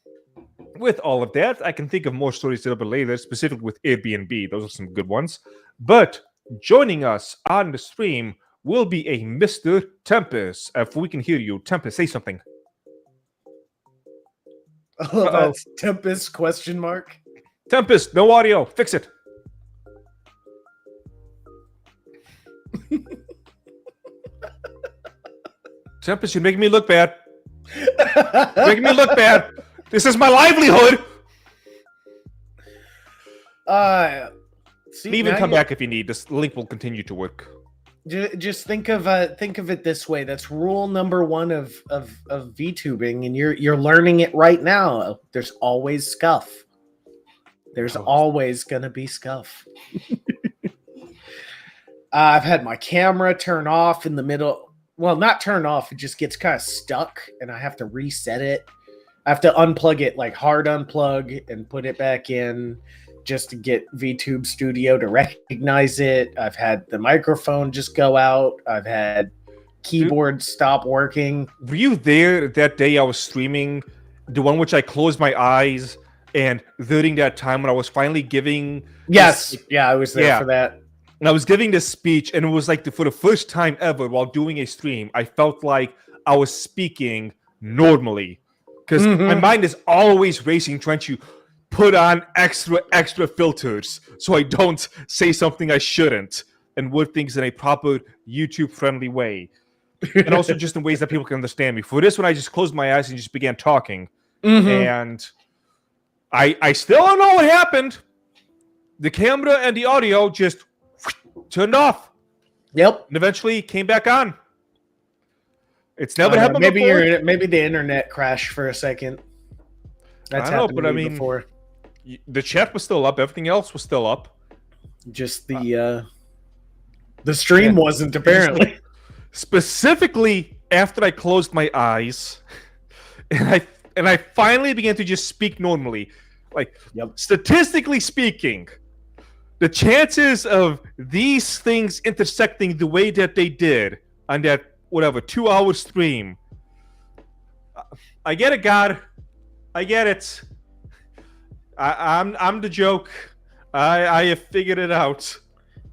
with all of that, I can think of more stories a little bit later, specifically with Airbnb. Those are some good ones. But joining us on the stream will be a Mr. Tempest. If we can hear you, Tempest, say something. Oh, that's Tempest ? Tempest, no audio. Fix it. Tempest, you're making me look bad. Making me look bad. This is my livelihood. Leave and come back if you need. This link will continue to work. Just think of it this way. That's rule number 1 of VTubing, and you're learning it right now. There's always scuff. There's always gonna be scuff. I've had my camera turn off in the middle. Well, not turn off. It just gets kind of stuck, and I have to reset it. I have to unplug it, like hard unplug, and put it back in just to get VTube Studio to recognize it. I've had the microphone just go out. I've had keyboard stop working. Were you there that day I was streaming? The one which I closed my eyes, and during that time when I was finally giving... Yes, I was there for that. And I was giving this speech, and it was like for the first time ever while doing a stream, I felt like I was speaking normally. because my mind is always racing, trying to put on extra filters so I don't say something I shouldn't and word things in a proper YouTube friendly way, and also just in ways that people can understand me. For this one, I just closed my eyes and just began talking, and I still don't know what happened. The camera and the audio just turned off. Yep. And eventually came back on. It's never happened before. Maybe the internet crashed for a second. That's happened to me before. The chat was still up. Everything else was still up. Just the stream wasn't, apparently. Specifically after I closed my eyes and I finally began to just speak normally. Like, statistically speaking, the chances of these things intersecting the way that they did on that 2-hour stream. I get it, God. I get it. I'm the joke. I have figured it out.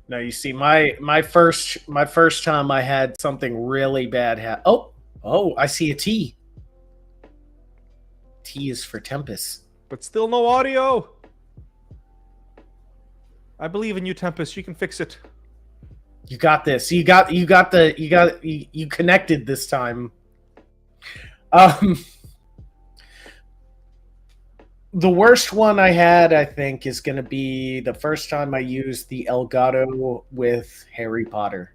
No, you see, my first time I had something really bad happen. Oh, I see a T. T is for Tempest. But still no audio. I believe in you, Tempest. You can fix it. You got this. You connected this time. The worst one I had, I think, is going to be the first time I used the Elgato with Harry Potter.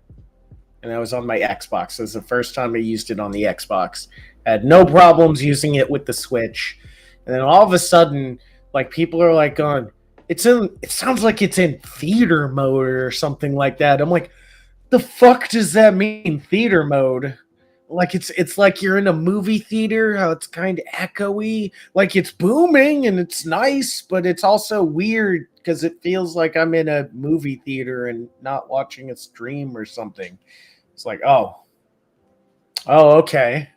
And that was on my Xbox. It was the first time I used it on the Xbox. I had no problems using it with the Switch. And then all of a sudden, like, people are like going, it sounds like it's in theater mode or something like that. I'm like, the fuck does that mean, theater mode? Like, it's like you're in a movie theater, how it's kind of echoey. Like, it's booming and it's nice, but it's also weird because it feels like I'm in a movie theater and not watching a stream or something. It's like, oh, okay.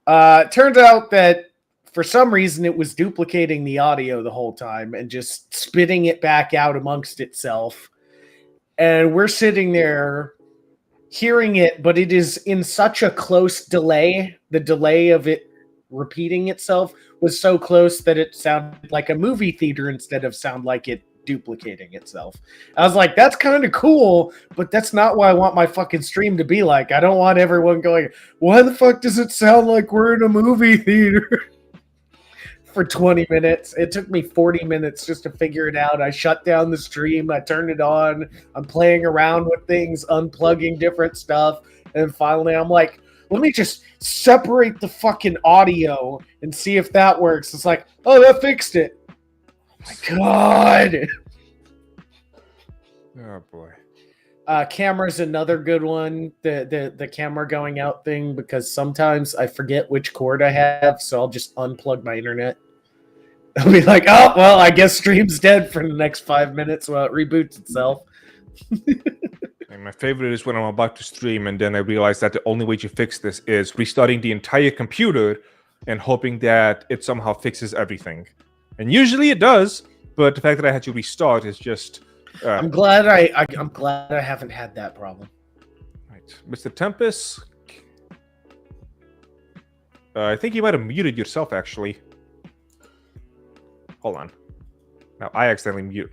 It turns out that for some reason it was duplicating the audio the whole time and just spitting it back out amongst itself. And we're sitting there hearing it, but it is in such a close delay. The delay of it repeating itself was so close that it sounded like a movie theater instead of sound like it duplicating itself. I was like, that's kind of cool, but that's not what I want my fucking stream to be like. I don't want everyone going, why the fuck does it sound like we're in a movie theater? For 20 minutes. It took me 40 minutes just to figure it out. I shut down the stream. I turned it on. I'm playing around with things, unplugging different stuff. And finally, I'm like, let me just separate the fucking audio and see if that works. It's like, oh, that fixed it. Oh my God. Oh, boy. Camera's another good one. The camera going out thing, because sometimes I forget which cord I have, so I'll just unplug my internet. I'll be like, oh, well, I guess stream's dead for the next 5 minutes while it reboots itself. And my favorite is when I'm about to stream and then I realize that the only way to fix this is restarting the entire computer and hoping that it somehow fixes everything. And usually it does, but the fact that I had to restart is just... I'm glad I'm glad I haven't had that problem. Right. Mr. Tempest? I think you might have muted yourself, actually. Hold on. Now, I accidentally mute.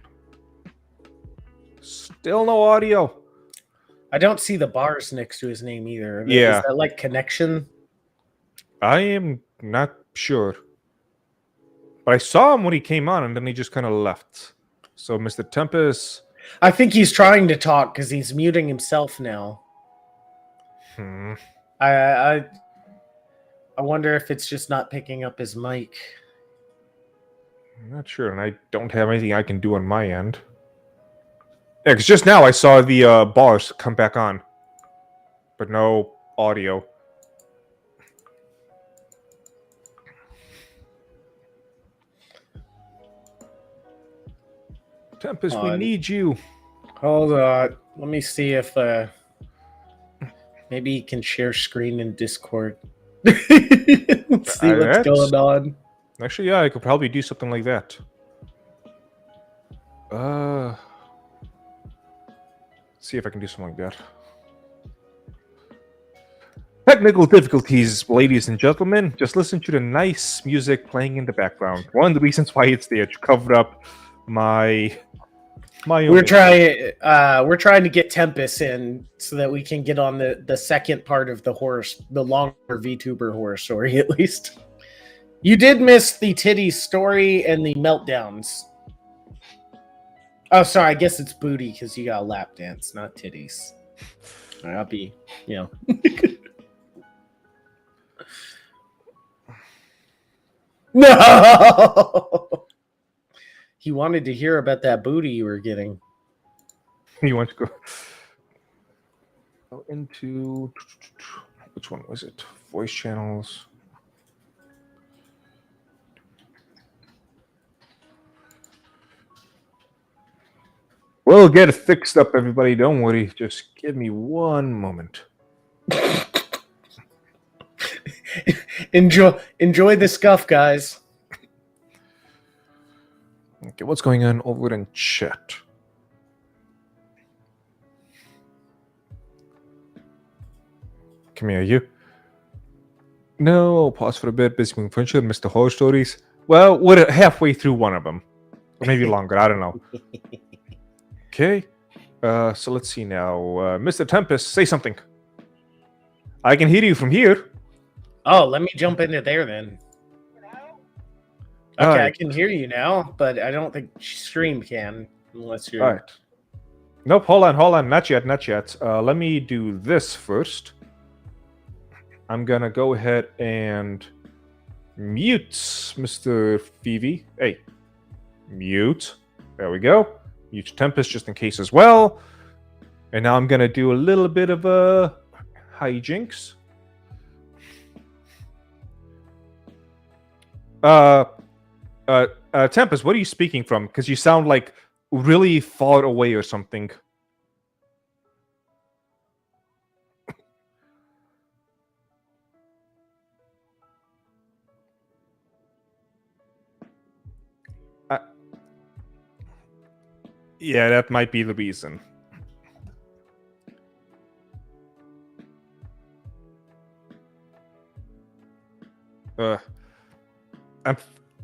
Still no audio. I don't see the bars next to his name either. Yeah. Is that like connection? I am not sure. But I saw him when he came on, and then he just kind of left. So, Mr. Tempest... I think he's trying to talk because he's muting himself now. I wonder if it's just not picking up his mic. I'm not sure, and I don't have anything I can do on my end. Yeah, because just now I saw the bars come back on. But no audio. Tempest, we need you. Hold on. Let me see if maybe he can share screen in Discord. Let's see what's going on. Actually, yeah, I could probably do something like that. See if I can do something like that. technical difficulties, ladies and gentlemen. Just listen to the nice music playing in the background. One of the reasons why it's there to cover up my We're trying to get Tempest in so that we can get on the second part of the longer VTuber horror story at least. You did miss the titty story and the meltdowns. Oh, sorry. I guess it's booty because you got a lap dance, not titties. I'll be, No! He wanted to hear about that booty you were getting. You want to go into which one was it? Voice channels. We'll get it fixed up, everybody. Don't worry. Just give me one moment. Enjoy the scuff, guys. Okay, what's going on over in chat? Come here, you. No, pause for a bit. Busy moving furniture, Mr. Horror Stories. Well, we're halfway through one of them. Or maybe longer, I don't know. Okay. So let's see now. Mr. Tempest, say something. I can hear you from here. Oh, let me jump into there then. Okay, I can hear you now, but I don't think Stream can, unless you're... All right. Nope, hold on. Not yet. Let me do this first. I'm gonna go ahead and mute Mr. Vivi. Hey, mute. There we go. Mute Tempest just in case as well. And now I'm gonna do a little bit of a hijinks. Tempest, what are you speaking from? Because you sound like really far away or something. Yeah, that might be the reason.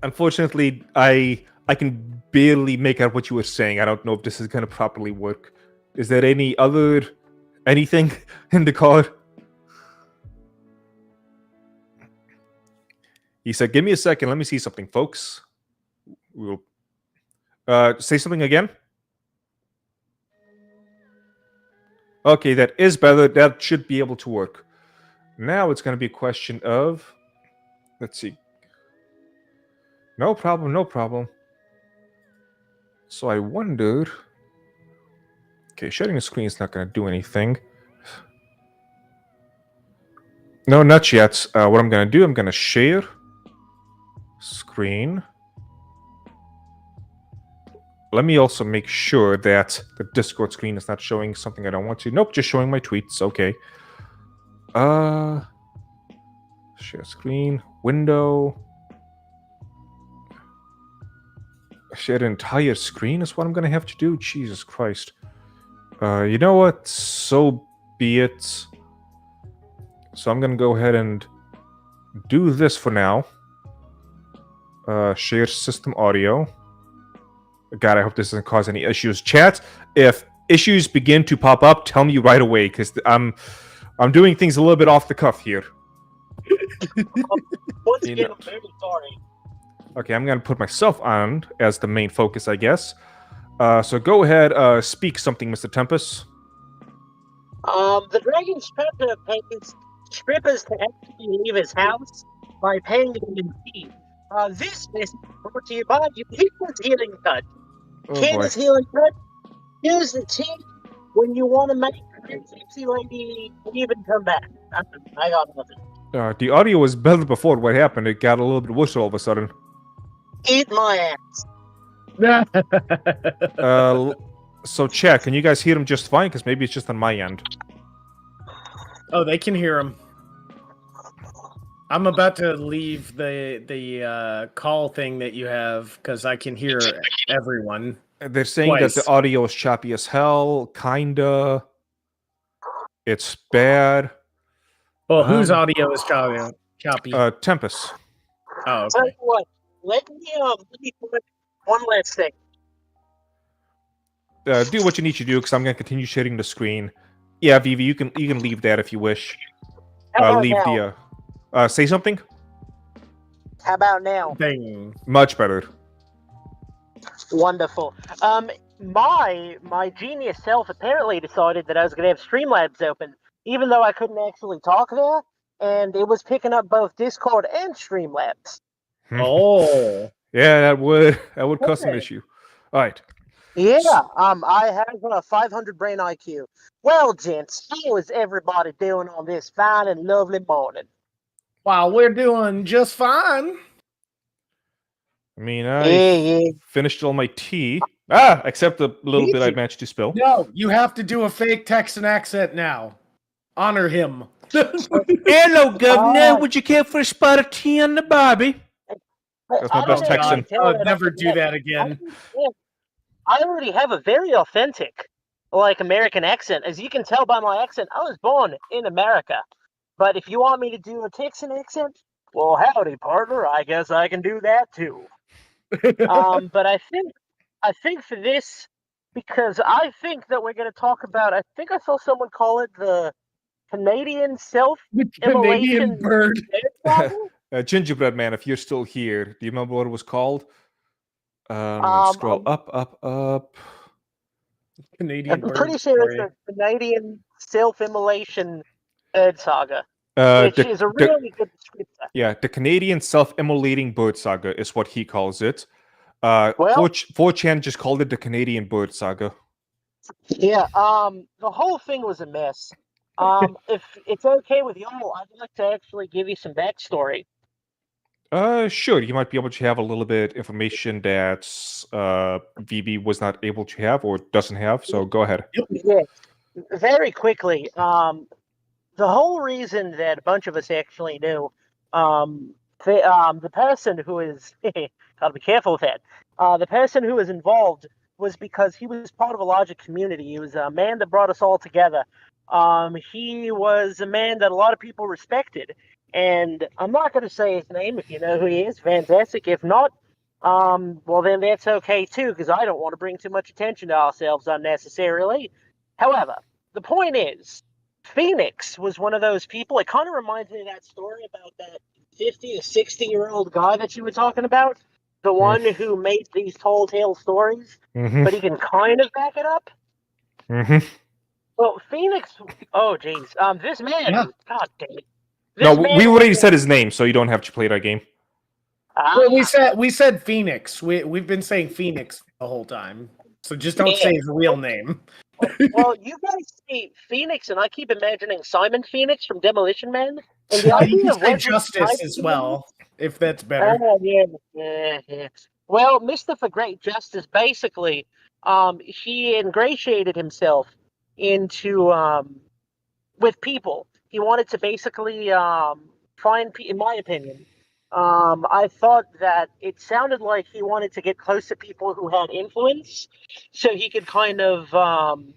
Unfortunately, I can barely make out what you were saying. I don't know if this is going to properly work. Is there anything in the car? He said, "Give me a second. Let me see something, folks." We'll say something again. Okay, that is better. That should be able to work. Now it's going to be a question of... Let's see. No problem. So I wonder... Okay, sharing the screen is not going to do anything. No, not yet. What I'm going to do, I'm going to share screen. Let me also make sure that the Discord screen is not showing something I don't want to. Nope, just showing my tweets. Okay. Share screen. Window. Share the entire screen is what I'm going to have to do? Jesus Christ. You know what? So be it. So I'm going to go ahead and do this for now. Share system audio. God, I hope this doesn't cause any issues. Chat, if issues begin to pop up, tell me right away, because I'm doing things a little bit off the cuff here. Once again, I'm very sorry. Okay, I'm going to put myself on as the main focus, I guess. So go ahead, speak something, Mr. Tempest. The dragon pays strippers to actually leave his house by paying them in fees. This is brought to you by Candace Healing Touch. Candace Healing Touch, use the tea when you want to make a sexy lady leave and come back. I got nothing. The audio was better before. What happened? It got a little bit worse all of a sudden. Eat my ass. So chat, can you guys hear him just fine? Because maybe it's just on my end. Oh, they can hear him. I'm about to leave the call thing that you have because I can hear everyone. They're saying that the audio is choppy as hell. Kinda. It's bad. Well, whose audio is choppy? Tempest. Oh, Tell okay. you what, let me put one last thing. Do what you need to do because I'm going to continue sharing the screen. Yeah, Vivi, you can leave that if you wish. How about Leave now? the say something. How about now? Thing. Much better. Wonderful. My genius self apparently decided that I was going to have Streamlabs open, even though I couldn't actually talk there, and it was picking up both Discord and Streamlabs. Oh. Yeah, that would cause some Okay. issue. All right. Yeah, I have a 500 brain IQ. Well, gents, how is everybody doing on this fine and lovely morning? Wow, we're doing just fine. I mean, Yeah. finished all my tea. Except the little bit I Easy. managed to spill. No, you have to do a fake Texan accent now. Honor him. Hello, Governor. Would you care for a spot of tea on the barbie? That's my I best don't Texan. actually tell I'll that never off do yet. that again. I already have a very authentic, American accent. As you can tell by my accent, I was born in America. But if you want me to do a Texan accent, well, howdy, partner. I guess I can do that too. But I think for this, because I think that we're going to talk about. I think I saw someone call it the Canadian Canadian self-immolation bird. Gingerbread Man, if you're still here, do you remember what it was called? Scroll up. Canadian I'm bird. pretty sure it's Story. a Canadian self-immolation bird saga, which The, is a really good descriptor. yeah, the Canadian self-immolating bird saga is what he calls it. Well- 4chan just called it the Canadian bird saga. Yeah, the whole thing was a mess. If it's okay with y'all, I'd like to actually give you some backstory. Sure, you might be able to have a little bit information that VB was not able to have or doesn't have, so go ahead. Yeah, very quickly. The whole reason that a bunch of us actually knew, the person who is gotta be careful with that. The person who was involved was because he was part of a larger community. He was a man that brought us all together. He was a man that a lot of people respected, and I'm not going to say his name. If you know who he is, fantastic. If not, well then that's okay too, because I don't want to bring too much attention to ourselves unnecessarily. However, the point is, Phoenix was one of those people. It kind of reminds me of that story about that 50 to 60-year-old guy that you were talking about. The one who made these tall tale stories, but he can kind of back it up. Well, Phoenix. Oh, jeez. This man. Yeah. God damn it. No, we already said his name, so you don't have to play that game. Well, we said Phoenix. We've been saying Phoenix the whole time. So just don't say his real name. Well, you guys see Phoenix, and I keep imagining Simon Phoenix from Demolition Man. And the You idea can of say Wesley Justice Snipes as in well, if that's better. Oh, yeah. Well, Mr. For Great Justice, basically, he ingratiated himself into with people. He wanted to basically find, in my opinion, I thought that it sounded like he wanted to get close to people who had influence, so he could kind of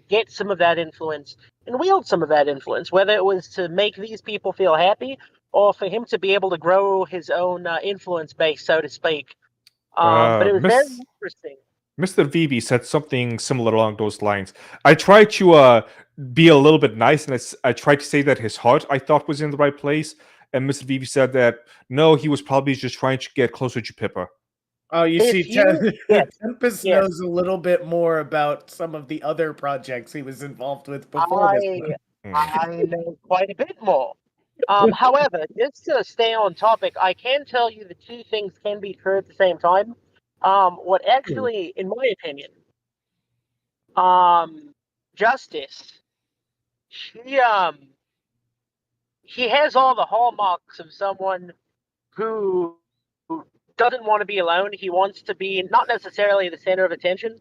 get some of that influence and wield some of that influence, whether it was to make these people feel happy or for him to be able to grow his own influence base, so to speak. But it was very interesting. Mr. Vivi said something similar along those lines. I tried to be a little bit nice, and I tried to say that his heart, I thought, was in the right place. And Mr. Vivi said that, no, he was probably just trying to get closer to Pippa. Oh, you If see, yes, Tempest yes. knows a little bit more about some of the other projects he was involved with before this one. I know quite a bit more. However, just to stay on topic, I can tell you the two things can be true at the same time. What actually, in my opinion, Justice, he has all the hallmarks of someone who doesn't want to be alone. He wants to be not necessarily the center of attention,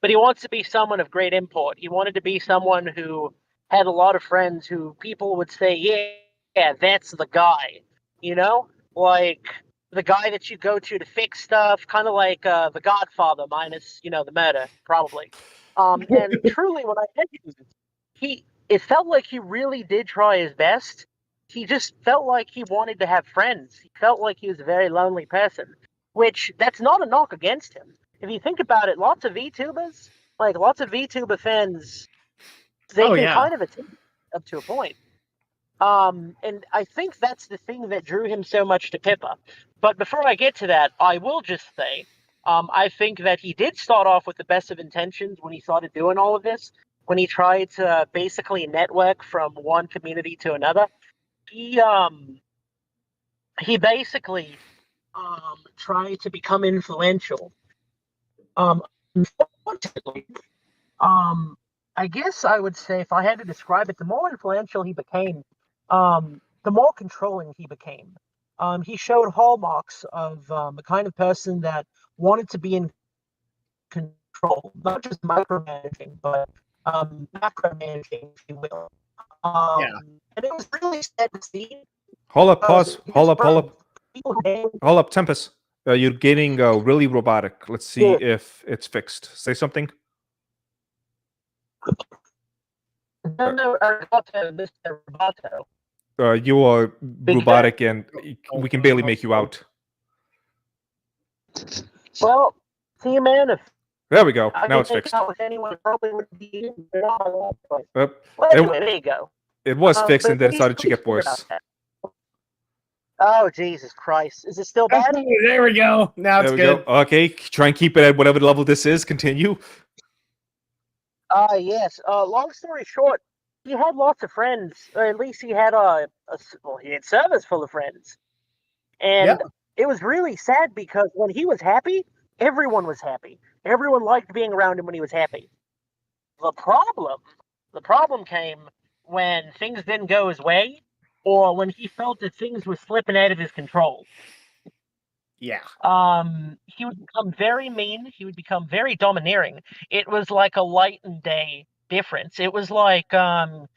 but he wants to be someone of great import. He wanted to be someone who had a lot of friends who people would say, yeah, that's the guy. You know, like the guy that you go to fix stuff, kind of like the Godfather minus, the murder, probably. And truly, when I met him, it felt like he really did try his best. he just felt like he wanted to have friends. He felt like he was a very lonely person, which that's not a knock against him. If you think about it, lots of VTubers, like lots of VTuber fans, they can kind of attend up to a point. And I think that's the thing that drew him so much to Pippa. But before I get to that, I will just say, I think that he did start off with the best of intentions when he started doing all of this. When he tried to basically network from one community to another, he basically tried to become influential. Unfortunately, I guess I would say, if I had to describe it, the more influential he became, the more controlling he became. He showed hallmarks of the kind of person that wanted to be in control, not just micromanaging, but macromanaging, if you will. And it was really sad to see. Hold up, pause. Hold up. Hold up, Tempest. You're getting really robotic. Let's see if it's fixed. Say something. No, Mr. Roboto. You are robotic, and we can barely make you out. Well, Teaman, if there we go. I now it's fixed. With anyone, it probably would be well, anyway, there you go. It was fixed, and then it started to get worse. Oh, Jesus Christ. Is it still bad? There we go. Now it's good. Go. Okay, try and keep it at whatever level this is. Continue. Yes. Long story short, he had lots of friends. Or at least he had he had servers full of friends. And it was really sad because when he was happy, everyone was happy. Everyone liked being around him when he was happy. The problem came when things didn't go his way, or when he felt that things were slipping out of his control. Yeah. He would become very mean. He would become very domineering. It was like a light and day difference. It was like Yugi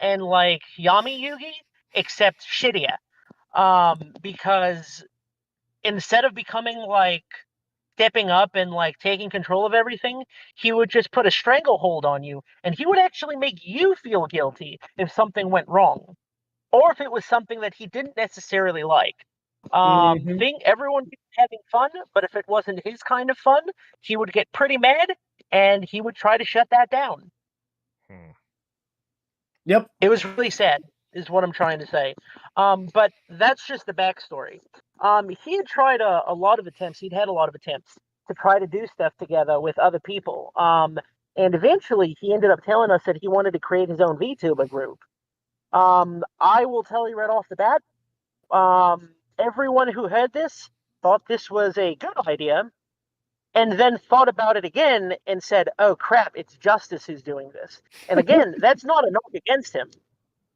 and like Yami Yugi, except shittier. Because instead of becoming like stepping up and like taking control of everything, he would just put a stranglehold on you, and he would actually make you feel guilty if something went wrong, or if it was something that he didn't necessarily like. Everyone was having fun, but if it wasn't his kind of fun, he would get pretty mad, and he would try to shut that down. Yep. It was really sad, is what I'm trying to say. But that's just the backstory. He had tried a lot of attempts. He'd had a lot of attempts to try to do stuff together with other people. And eventually, he ended up telling us that he wanted to create his own VTuber group. I will tell you right off the bat, everyone who heard this thought this was a good idea, and then thought about it again and said, oh crap, it's Justice who's doing this. And again, that's not a knock against him.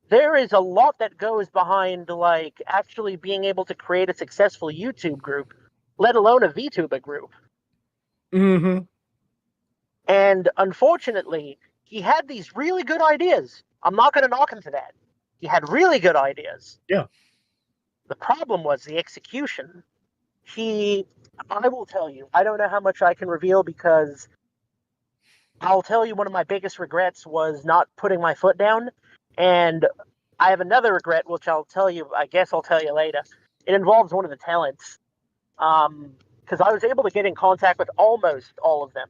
There is a lot that goes behind, like, actually being able to create a successful YouTube group, let alone a VTuber group. And unfortunately, he had these really good ideas. I'm not going to knock him for that. He had really good ideas. Yeah. The problem was the execution. I will tell you, I don't know how much I can reveal, because I'll tell you one of my biggest regrets was not putting my foot down. And I have another regret, which I'll tell you later. It involves one of the talents. Because I was able to get in contact with almost all of them.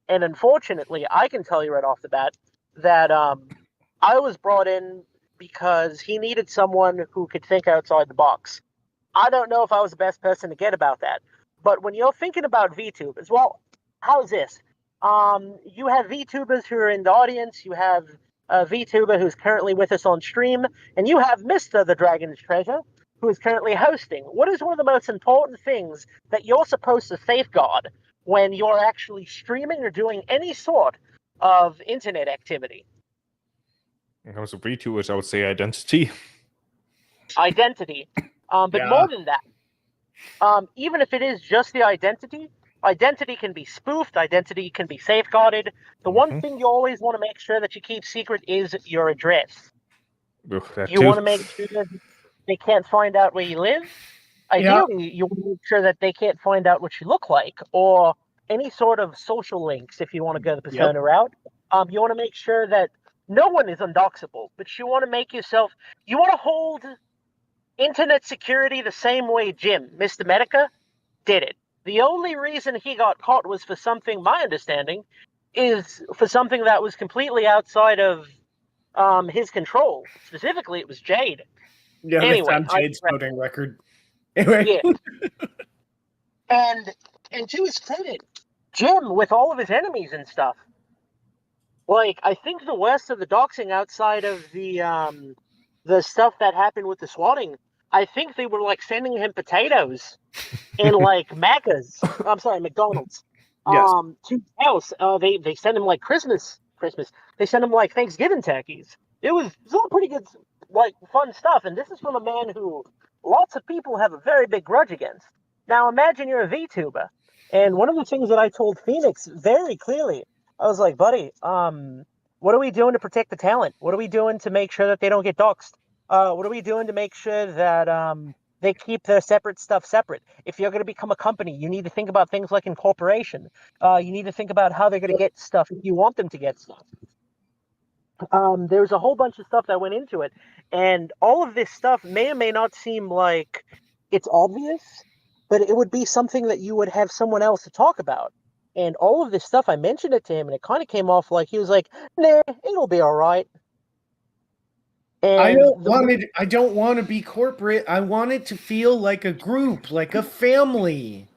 And unfortunately, I can tell you right off the bat that I was brought in because he needed someone who could think outside the box. I don't know if I was the best person to get about that. But when you're thinking about VTubers, well, how's this? You have VTubers who are in the audience, you have a VTuber who's currently with us on stream, and you have Mr. the Dragon's Treasure, who is currently hosting. What is one of the most important things that you're supposed to safeguard when you're actually streaming or doing any sort of internet activity? As a VTuber, I would say identity. Identity. But more than that, even if it is just the identity can be spoofed, identity can be safeguarded. The one thing you always want to make sure that you keep secret is your address. You want to make sure that they can't find out where you live. Ideally, you want to make sure that they can't find out what you look like, or any sort of social links if you want to go the persona route. You want to make sure that no one is undoxable, but you want to make yourself, you want to hold internet security the same way Jim, Mr. Medica, did it. The only reason he got caught was for something, my understanding, is for something that was completely outside of his control. Specifically, it was Jade. Yeah, they Anyway, found Jade's voting record. Anyway. Yeah. And to his credit, Jim, with all of his enemies and stuff, like, I think the worst of the doxing outside of the stuff that happened with the swatting, I think they were like sending him potatoes in like Macca's. I'm sorry, McDonald's. Yes. To his house. They sent him like Christmas. They sent him like Thanksgiving turkeys. It was all pretty good, like fun stuff. And this is from a man who lots of people have a very big grudge against. Now imagine you're a VTuber, and one of the things that I told Phoenix very clearly, I was like, buddy, what are we doing to protect the talent? What are we doing to make sure that they don't get doxxed? What are we doing to make sure that they keep their separate stuff separate? If you're going to become a company, you need to think about things like incorporation. You need to think about how they're going to get stuff if you want them to get stuff. There's a whole bunch of stuff that went into it, and all of this stuff may or may not seem like it's obvious, but it would be something that you would have someone else to talk about. And all of this stuff, I mentioned it to him, and it kind of came off like he was like, "Nah, it'll be all right." And I don't want to be corporate. I want it to feel like a group, like a family.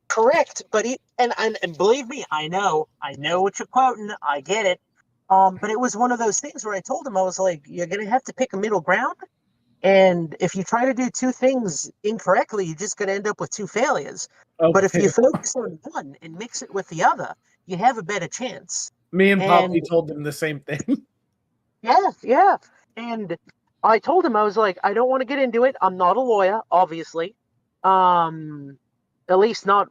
Correct, but and believe me, I know what you're quoting. I get it. But it was one of those things where I told him, I was like, "You're gonna have to pick a middle ground, and if you try to do two things incorrectly, you're just gonna end up with two failures. Okay. But if you focus on one and mix it with the other, you have a better chance." Me and Poppy told them the same thing. Yeah. And I told him, I was like, I don't want to get into it. I'm not a lawyer, obviously. At least not.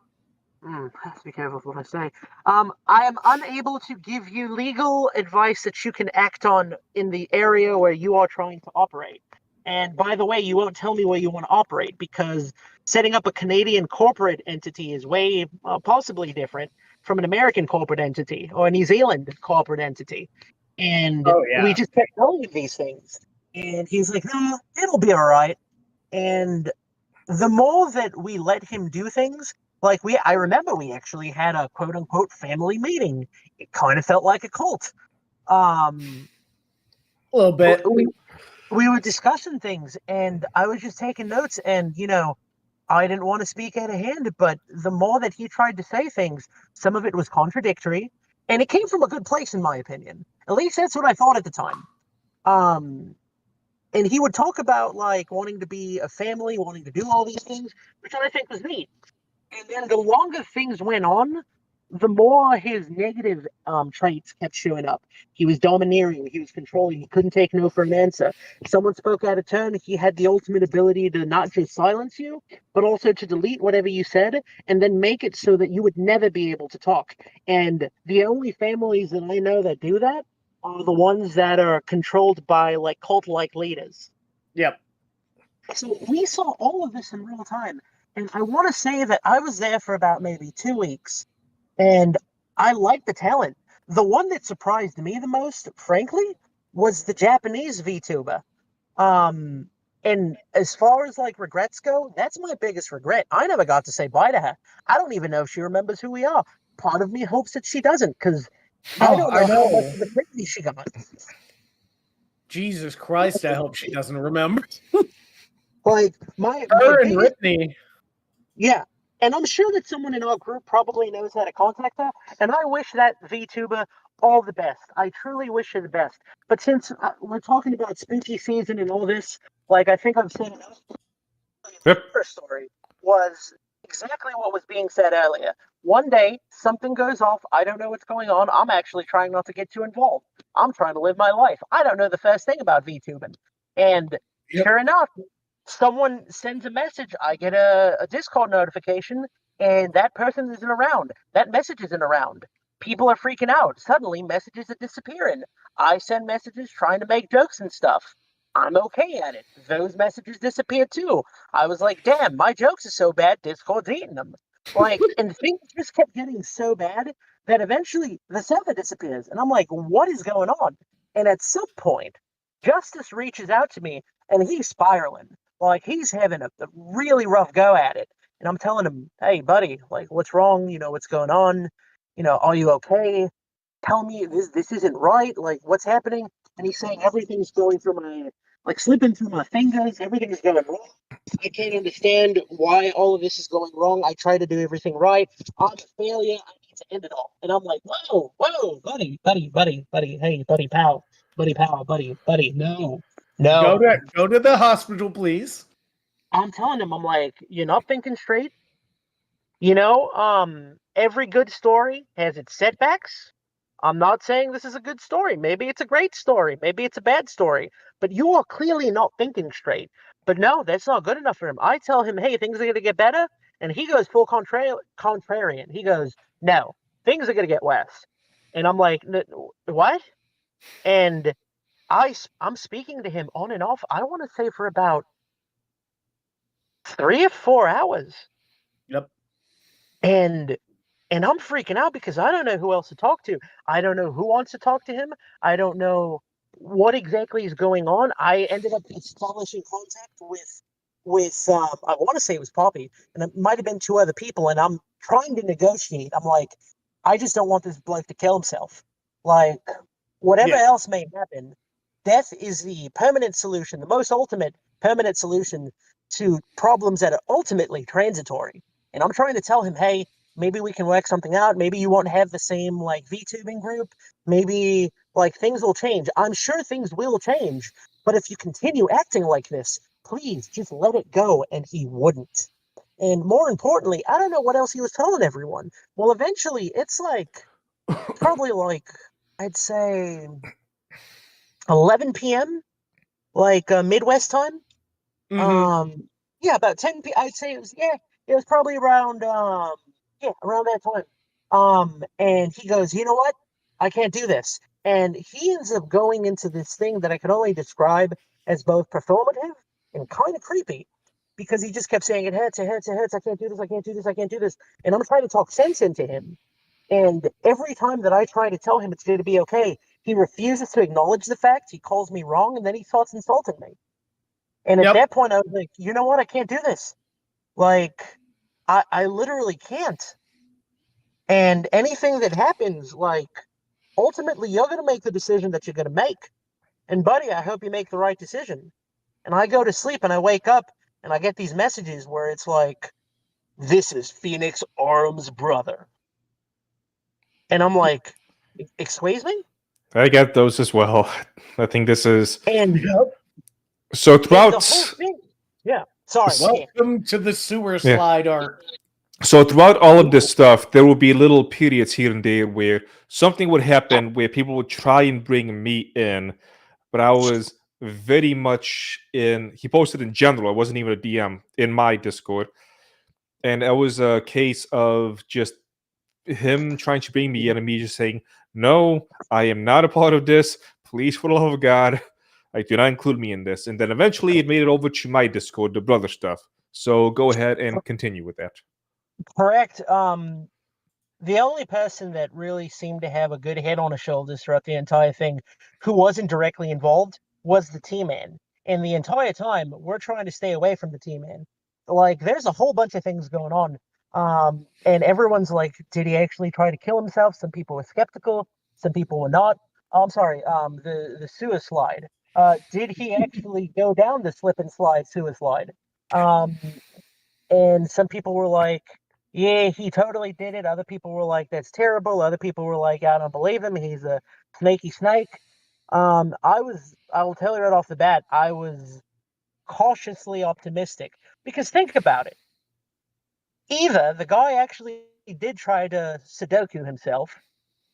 I have to be careful with what I say. I am unable to give you legal advice that you can act on in the area where you are trying to operate. And by the way, you won't tell me where you want to operate, because setting up a Canadian corporate entity is way possibly different from an American corporate entity or a New Zealand corporate entity. And we just kept telling him these things. And he's like, "No, it'll be all right." And the more that we let him do things, like I remember we actually had a quote unquote family meeting. It kind of felt like a cult. A little bit. We were discussing things, and I was just taking notes, and I didn't want to speak out of hand, but the more that he tried to say things, some of it was contradictory, and it came from a good place, in my opinion. At least that's what I thought at the time. And he would talk about like wanting to be a family, wanting to do all these things, which I think was neat. And then the longer things went on, the more his negative traits kept showing up. He was domineering, he was controlling, he couldn't take no for an answer. Someone spoke out of turn, he had the ultimate ability to not just silence you, but also to delete whatever you said, and then make it so that you would never be able to talk. And the only families that I know that do that are the ones that are controlled by like cult-like leaders. Yep. So we saw all of this in real time. And I want to say that I was there for about maybe 2 weeks. And I liked the talent. The one that surprised me the most, frankly, was the Japanese VTuber. And as far as like regrets go, that's my biggest regret. I never got to say bye to her. I don't even know if she remembers who we are. Part of me hopes that she doesn't, because I don't know how much of the crazy she got. Jesus Christ, I hope she doesn't remember. Like her and Whitney. Yeah. And I'm sure that someone in our group probably knows how to contact her. And I wish that VTuber all the best. I truly wish her the best. But since we're talking about spooky season and all this, like I think I've said enough. Yep. Her story was exactly what was being said earlier. One day, something goes off. I don't know what's going on. I'm actually trying not to get too involved. I'm trying to live my life. I don't know the first thing about VTubing. And sure enough, someone sends a message. I get a Discord notification, and that person isn't around. That message isn't around. People are freaking out. Suddenly, messages are disappearing. I send messages trying to make jokes and stuff. I'm okay at it. Those messages disappear too. I was like, damn, my jokes are so bad, Discord's eating them. Like, and things just kept getting so bad that eventually the server disappears. And I'm like, what is going on? And at some point, Justice reaches out to me, and he's spiraling. Like, he's having a really rough go at it. And I'm telling him, hey, buddy, like, what's wrong? What's going on? Are you okay? Tell me this isn't right. Like, what's happening? And he's saying everything's going through my, like, slipping through my fingers. Everything's going wrong. I can't understand why all of this is going wrong. I try to do everything right. I'm a failure. I need to end it all. And I'm like, whoa, buddy, hey, buddy, pal, buddy, no. Go to the hospital, please. I'm telling him, I'm like, you're not thinking straight. Every good story has its setbacks. I'm not saying this is a good story. Maybe it's a great story. Maybe it's a bad story. But you are clearly not thinking straight. But no, that's not good enough for him. I tell him, hey, things are going to get better. And he goes full contrarian. He goes, no, things are going to get worse. And I'm like, what? And I'm speaking to him on and off, I want to say for about 3 or 4 hours. Yep. And I'm freaking out because I don't know who else to talk to. I don't know who wants to talk to him. I don't know what exactly is going on. I ended up establishing contact with I want to say it was Poppy, and it might have been 2 other people, and I'm trying to negotiate. I'm like, I just don't want this bloke to kill himself. Like, whatever else may happen, death is the permanent solution, the most ultimate permanent solution to problems that are ultimately transitory. And I'm trying to tell him, hey, maybe we can work something out. Maybe you won't have the same, like, VTubing group. Maybe, like, things will change. I'm sure things will change. But if you continue acting like this, please just let it go. And he wouldn't. And more importantly, I don't know what else he was telling everyone. Well, eventually, it's like, probably like, I'd say 11 p.m., like Midwest time. Mm-hmm. Yeah, about 10 p. I'd say it was probably around around that time. And he goes, you know what? I can't do this. And he ends up going into this thing that I can only describe as both performative and kind of creepy, because he just kept saying it hurts, it hurts, it hurts. I can't do this. I can't do this. I can't do this. And I'm trying to talk sense into him. And every time that I try to tell him it's going to be okay, he refuses to acknowledge the fact. He calls me wrong, and then he starts insulting me. And at that point, I was like, you know what? I can't do this. Like, I literally can't. And anything that happens, like, ultimately, you're going to make the decision that you're going to make. And, buddy, I hope you make the right decision. And I go to sleep, and I wake up, and I get these messages where it's like, this is Phoenix Arm's brother. And I'm like, excuse me? I get those as well. I think this is... And so throughout... the whole thing... Yeah, sorry. Welcome to the sewer slide arc. So throughout all of this stuff, there will be little periods here and there where something would happen where people would try and bring me in, but I was very much in... He posted in general. It wasn't even a DM in my Discord. And it was a case of just him trying to bring me in and me just saying, no, I am not a part of this. Please, for the love of God, like, do not include me in this. And then eventually it made it over to my Discord, the brother stuff. So go ahead and continue with that. Correct. The only person that really seemed to have a good head on his shoulders throughout the entire thing, who wasn't directly involved, was the Teaman. And the entire time, we're trying to stay away from the Teaman. Like, there's a whole bunch of things going on. And everyone's like, did he actually try to kill himself? Some people were skeptical. Some people were not. I'm sorry, the sewer slide. Did he actually go down the slip and slide sewer slide? And some people were like, yeah, he totally did it. Other people were like, that's terrible. Other people were like, I don't believe him. He's a snaky snake. I will tell you right off the bat, I was cautiously optimistic, because think about it. Either the guy actually did try to Sudoku himself,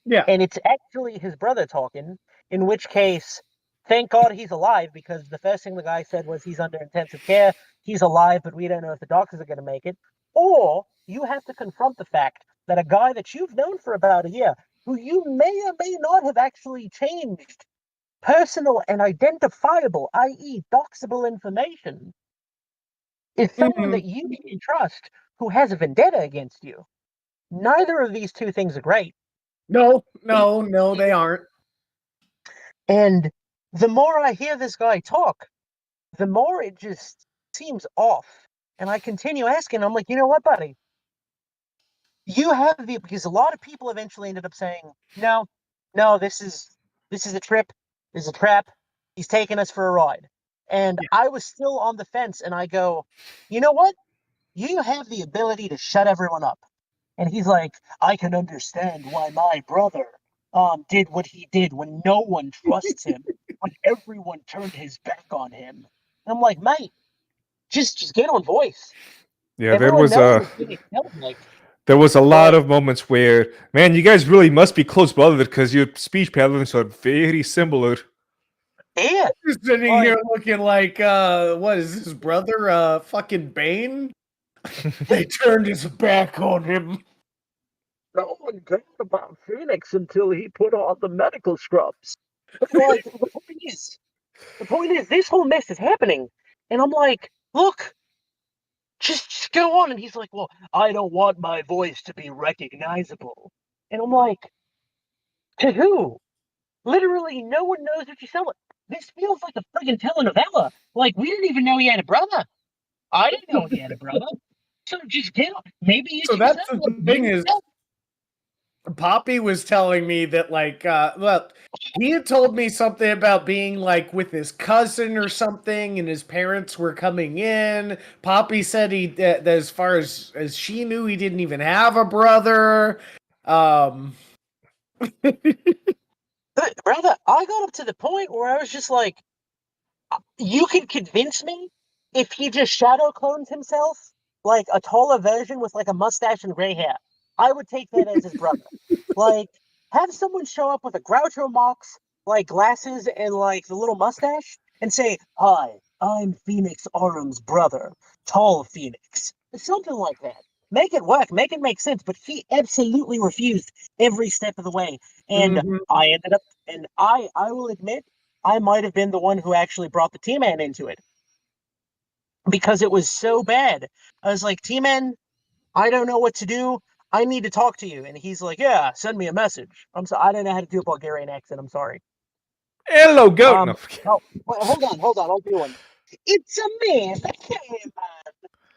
and it's actually his brother talking, in which case, thank God he's alive, because the first thing the guy said was he's under intensive care, he's alive, but we don't know if the doctors are going to make it. Or you have to confront the fact that a guy that you've known for about a year, who you may or may not have actually changed personal and identifiable, i.e. doxable information, is someone that you can trust who has a vendetta against you. Neither of these two things are great. No, they aren't. And the more I hear this guy talk, the more it just seems off. And I continue asking, I'm like, you know what, buddy? You have the because a lot of people eventually ended up saying, no, no, this is a trip, this is a trap. He's taking us for a ride. And Yeah. I was still on the fence, and I go, you know what? You have the ability to shut everyone up. And he's like, I can understand why my brother did what he did when no one trusts him, when everyone turned his back on him. And I'm like, mate, just get on voice. Yeah, Everyone knows what Phoenix felt like. there was a lot But of moments where, man, you guys really must be close brothers because your speech patterns are very similar. yeah, Just sitting like, here looking like, what is his brother? Fucking Bane? They turned his back on him. no one cared about Phoenix until he put on the medical scrubs. But like the point is, this whole mess is happening, and I'm like, look, just go on. And he's like, well, I don't want my voice to be recognizable. And I'm like, to who? Literally, no one knows what you sound like. This feels like a friggin' telenovela. Like, we didn't even know he had a brother. I didn't know he had a brother. So just get on. Maybe it's So that's yourself. the thing is, Poppy was telling me that, like, well, he had told me something about being like with his cousin or something, and his parents were coming in. Poppy said that as far as she knew, he didn't even have a brother. But, brother, I got up to the point where I was just like, you could convince me if he just shadow clones himself, like a taller version with like a mustache and gray hair. I would take that as his brother. Like, have someone show up with a Groucho Marx, like glasses and like the little mustache, and say, "Hi, I'm Phoenix Autumn's brother, Tall Phoenix." Something like that. Make it work. Make it make sense. But he absolutely refused every step of the way, and Mhm. I ended up. And I will admit, I might have been the one who actually brought the Teaman into it because it was so bad. I was like, Teaman, I don't know what to do. I need to talk to you. And he's like, yeah, send me a message. I'm sorry. I don't know how to do a Bulgarian accent. I'm sorry. Hello, goat. No. No, wait, hold on. I'll do one. It's a me, the Teaman.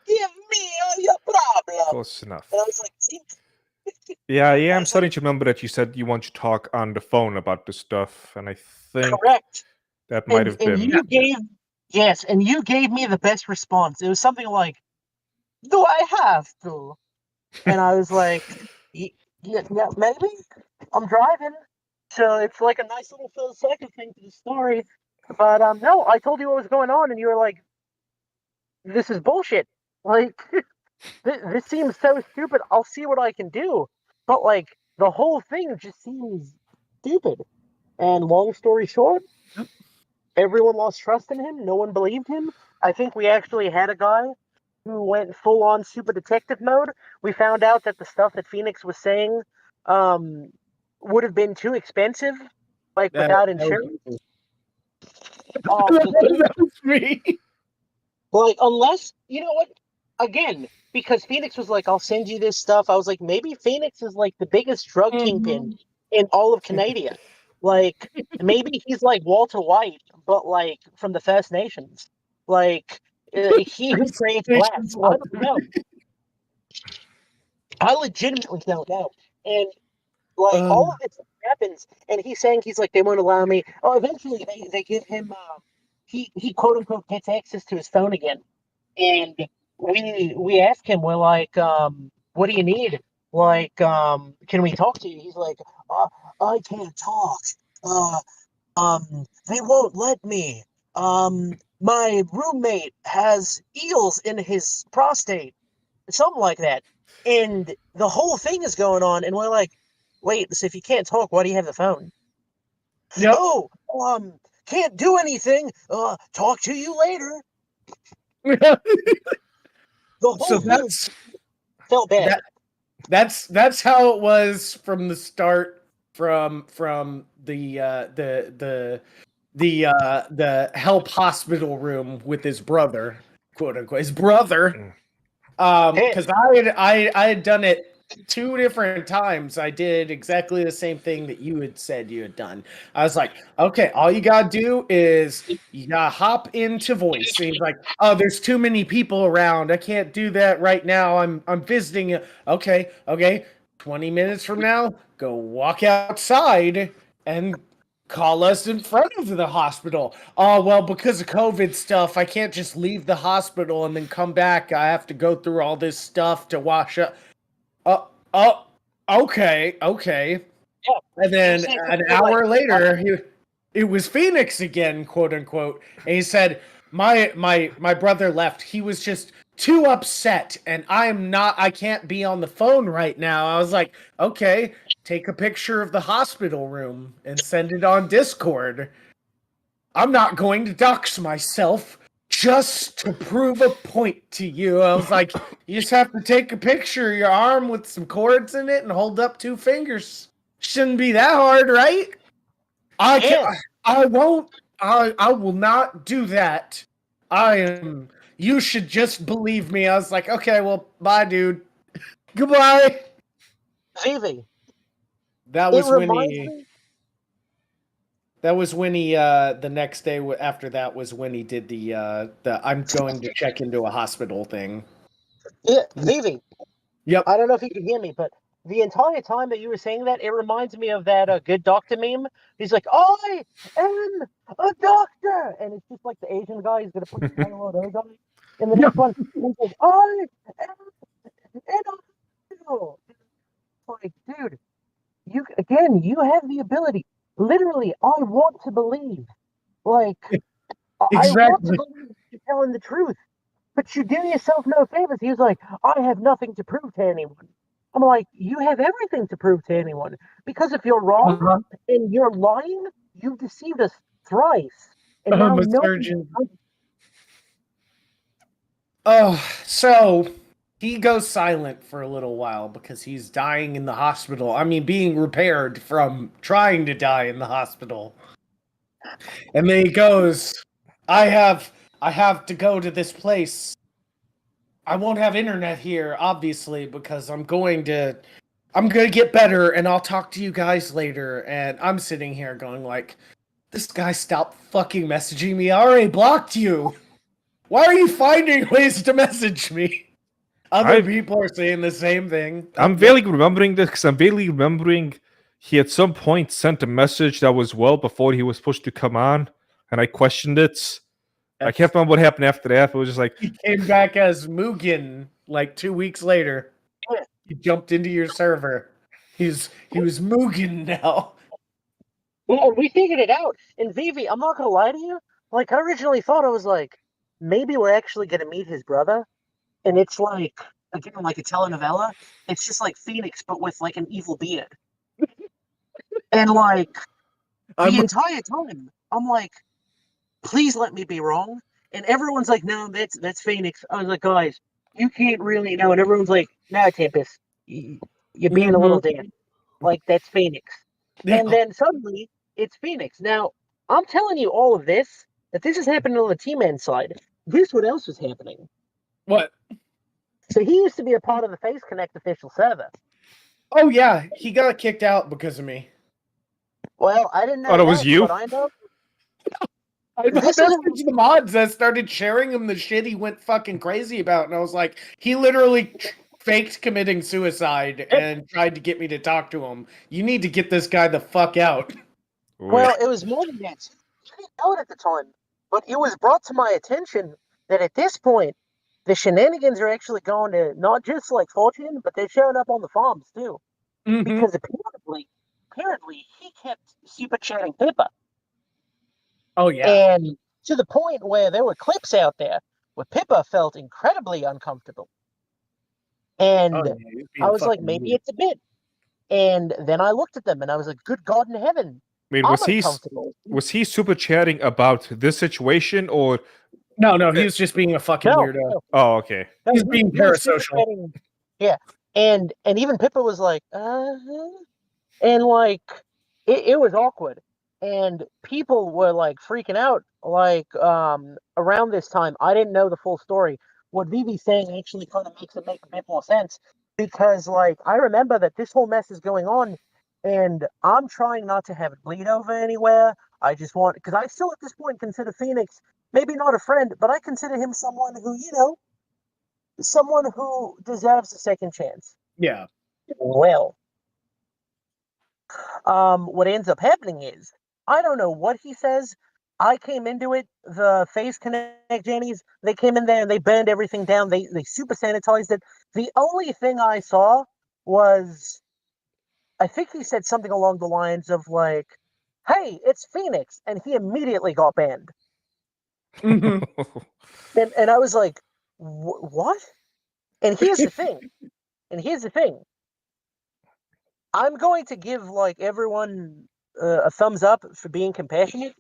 Give me all your problem. Close enough. And I was like, see? Yeah, I I'm was starting like, to remember that you said you want to talk on the phone about this stuff, and I think correct. that might have And been. you gave, yes, and you gave me the best response. It was something like, do I have to? And I was like, yeah, maybe. I'm driving. So it's like a nice little philosophical thing to the story. But no, I told you what was going on, and you were like, this is bullshit. Like, this seems so stupid. I'll see what I can do. But, like, the whole thing just seems stupid. And long story short, everyone lost trust in him. No one believed him. I think we actually had a guy who went full on super detective mode. We found out that the stuff that Phoenix was saying um, would have been too expensive, like That without was, insurance. The thing, that was me. like, unless you know what, again, because Phoenix was like, "I'll send you this stuff." I was like, maybe Phoenix is like the biggest drug kingpin in all of Canada. Like, maybe he's like Walter White, but like from the First Nations. Like, he who creates blacks. I don't know. I legitimately don't know. And like all of this happens, and he's saying he's like they won't allow me. Oh, eventually they give him. He quote unquote gets access to his phone again, and we ask him, we're like, what do you need? Like, can we talk to you? He's like, I can't talk. Uh, they won't let me. My roommate has eels in his prostate, something like that. And the whole thing is going on, and we're like, wait, so if you can't talk, why do you have the phone? Yep. Oh, can't do anything. Talk to you later. The whole So thing felt bad. that's how it was from the start. From the help hospital room with his brother, quote unquote, his brother. Mm. Because I had done it 2 different times I did exactly the same thing that you had said you had done. I was like, okay, all you gotta do is you gotta hop into voice. And he's like, oh, there's too many people around. I can't do that right now. I'm visiting you. Okay. 20 minutes from now, go walk outside and call us in front of the hospital. Oh, well, because of COVID stuff, I can't just leave the hospital and then come back. I have to go through all this stuff to wash up. Oh, okay. Yeah. And then You say an something hour like, later, it was Phoenix again, quote unquote. And he said, my brother left. He was just too upset, and I can't be on the phone right now. I was like, okay, take a picture of the hospital room and send it on Discord. I'm not going to dox myself just to prove a point to you. I was like, you just have to take a picture of your arm with some cords in it and hold up 2 fingers. Shouldn't be that hard, right? I won't. I will not do that. You should just believe me. I was like, okay, well, bye, dude. Goodbye. Vivi, That it was when reminds he. me. That was when he. The next day after that was when he did the I'm going to check into a hospital thing. Yeah, Vivi. Yep. I don't know if you can hear me, but the entire time that you were saying that, it reminds me of that good doctor meme. He's like, I am a doctor! And it's just like the Asian guy who's going to put the title on the guy. And the next one, he says, I am a doctor! Like, dude, you have the ability. Literally, I want to believe. Like, I want to Exactly. believe you're telling the truth. But you do yourself no favors. He's like, I have nothing to prove to anyone. I'm like, you have everything to prove to anyone. Because if you're wrong Uh-huh. and you're lying, you've deceived us thrice. And now I'm a no surgeon. Oh, so he goes silent for a little while because he's dying in the hospital. I mean, being repaired from trying to die in the hospital. And then he goes, I have to go to this place. I won't have internet here, obviously, because I'm going to get better and I'll talk to you guys later. And I'm sitting here going like, this guy stopped fucking messaging me. I already blocked you. Why are you finding ways to message me? Other I've- people are saying the same thing. I'm barely remembering this because I'm barely remembering he at some point sent a message that was well before he was supposed to come on, and I questioned it. I can't remember what happened after that, but it was just like, He came back as Mugen like 2 weeks later. He jumped into your server. He was Mugen now. Well, we figured it out. And Vivi, I'm not gonna lie to you. Like, I originally thought I was like, maybe we're actually gonna meet his brother. And it's like, again, like a telenovela. It's just like Phoenix, but with like an evil beard. And like the entire time, I'm like, please let me be wrong. And everyone's like, no, that's Phoenix. I was like, guys, you can't really know. And everyone's like, no, Tempest, you're being a little damn. Like, that's Phoenix. And then suddenly, it's Phoenix. Now, I'm telling you all of this, that this is happening on the Teaman side. Guess what else was happening? What? So he used to be a part of the Face Connect official server. Oh yeah, he got kicked out because of me. Well, I didn't know oh, that was that, you? but I know. I This is messaged the mods that started sharing him the shit he went fucking crazy about, and I was like, he literally faked committing suicide and tried to get me to talk to him. You need to get this guy the fuck out. Well, it was more than that. I didn't know it at the time, but it was brought to my attention that at this point, the shenanigans are actually going to not just like Fortune, but they're showing up on the farms too. Because apparently, he kept super chatting Pippa. Oh yeah. And to the point where there were clips out there where Pippa felt incredibly uncomfortable. And I was like, maybe it's a bit. And then I looked at them and I was like, good God in heaven. Wait, I'm was uncomfortable. he super chatting about this situation or? No, he was just being a fucking weirdo. No. Oh, okay. He's being He was super parasocial. chatting. Yeah. And even Pippa was like, and like it was awkward. And people were like freaking out like around this time. I didn't know the full story. What Vivi's saying actually kind of makes it make a bit more sense. because like I remember that this whole mess is going on, and I'm trying not to have it bleed over anywhere. I just want because I still at this point consider Phoenix maybe not a friend, but I consider him someone who someone who deserves a second chance. Yeah. Well, what ends up happening is I don't know what he says. I came into it, the Phase Connect Jennies, they came in there and they burned everything down. They super sanitized it. The only thing I saw was I think he said something along the lines of like, "Hey, it's Phoenix," and he immediately got banned. Mhm. And I was like, "What?" And here's the thing. And here's the thing. I'm going to give like everyone a thumbs up for being compassionate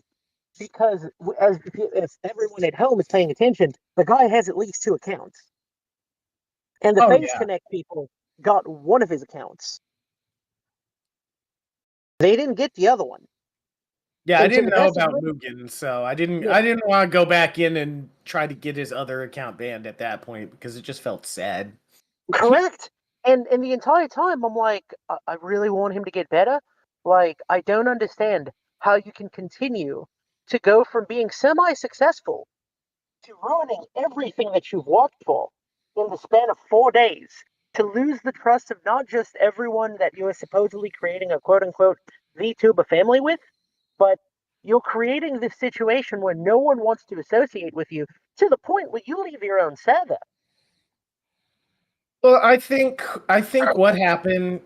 because as if everyone at home is paying attention, the guy has at least 2 accounts, and the Oh Phase yeah. Connect people got one of his accounts. They didn't get the other one. Yeah, I And to didn't the know best of about my Mugen, so I didn't yeah, want to go back in and try to get his other account banned at that point because it just felt sad. correct. And the entire time I'm like, I really want him to get better. Like, I don't understand how you can continue to go from being semi-successful to ruining everything that you've worked for in the span of 4 days, to lose the trust of not just everyone that you are supposedly creating a quote unquote VTuber family with, but you're creating this situation where no one wants to associate with you to the point where you leave your own server. Well, I think what happened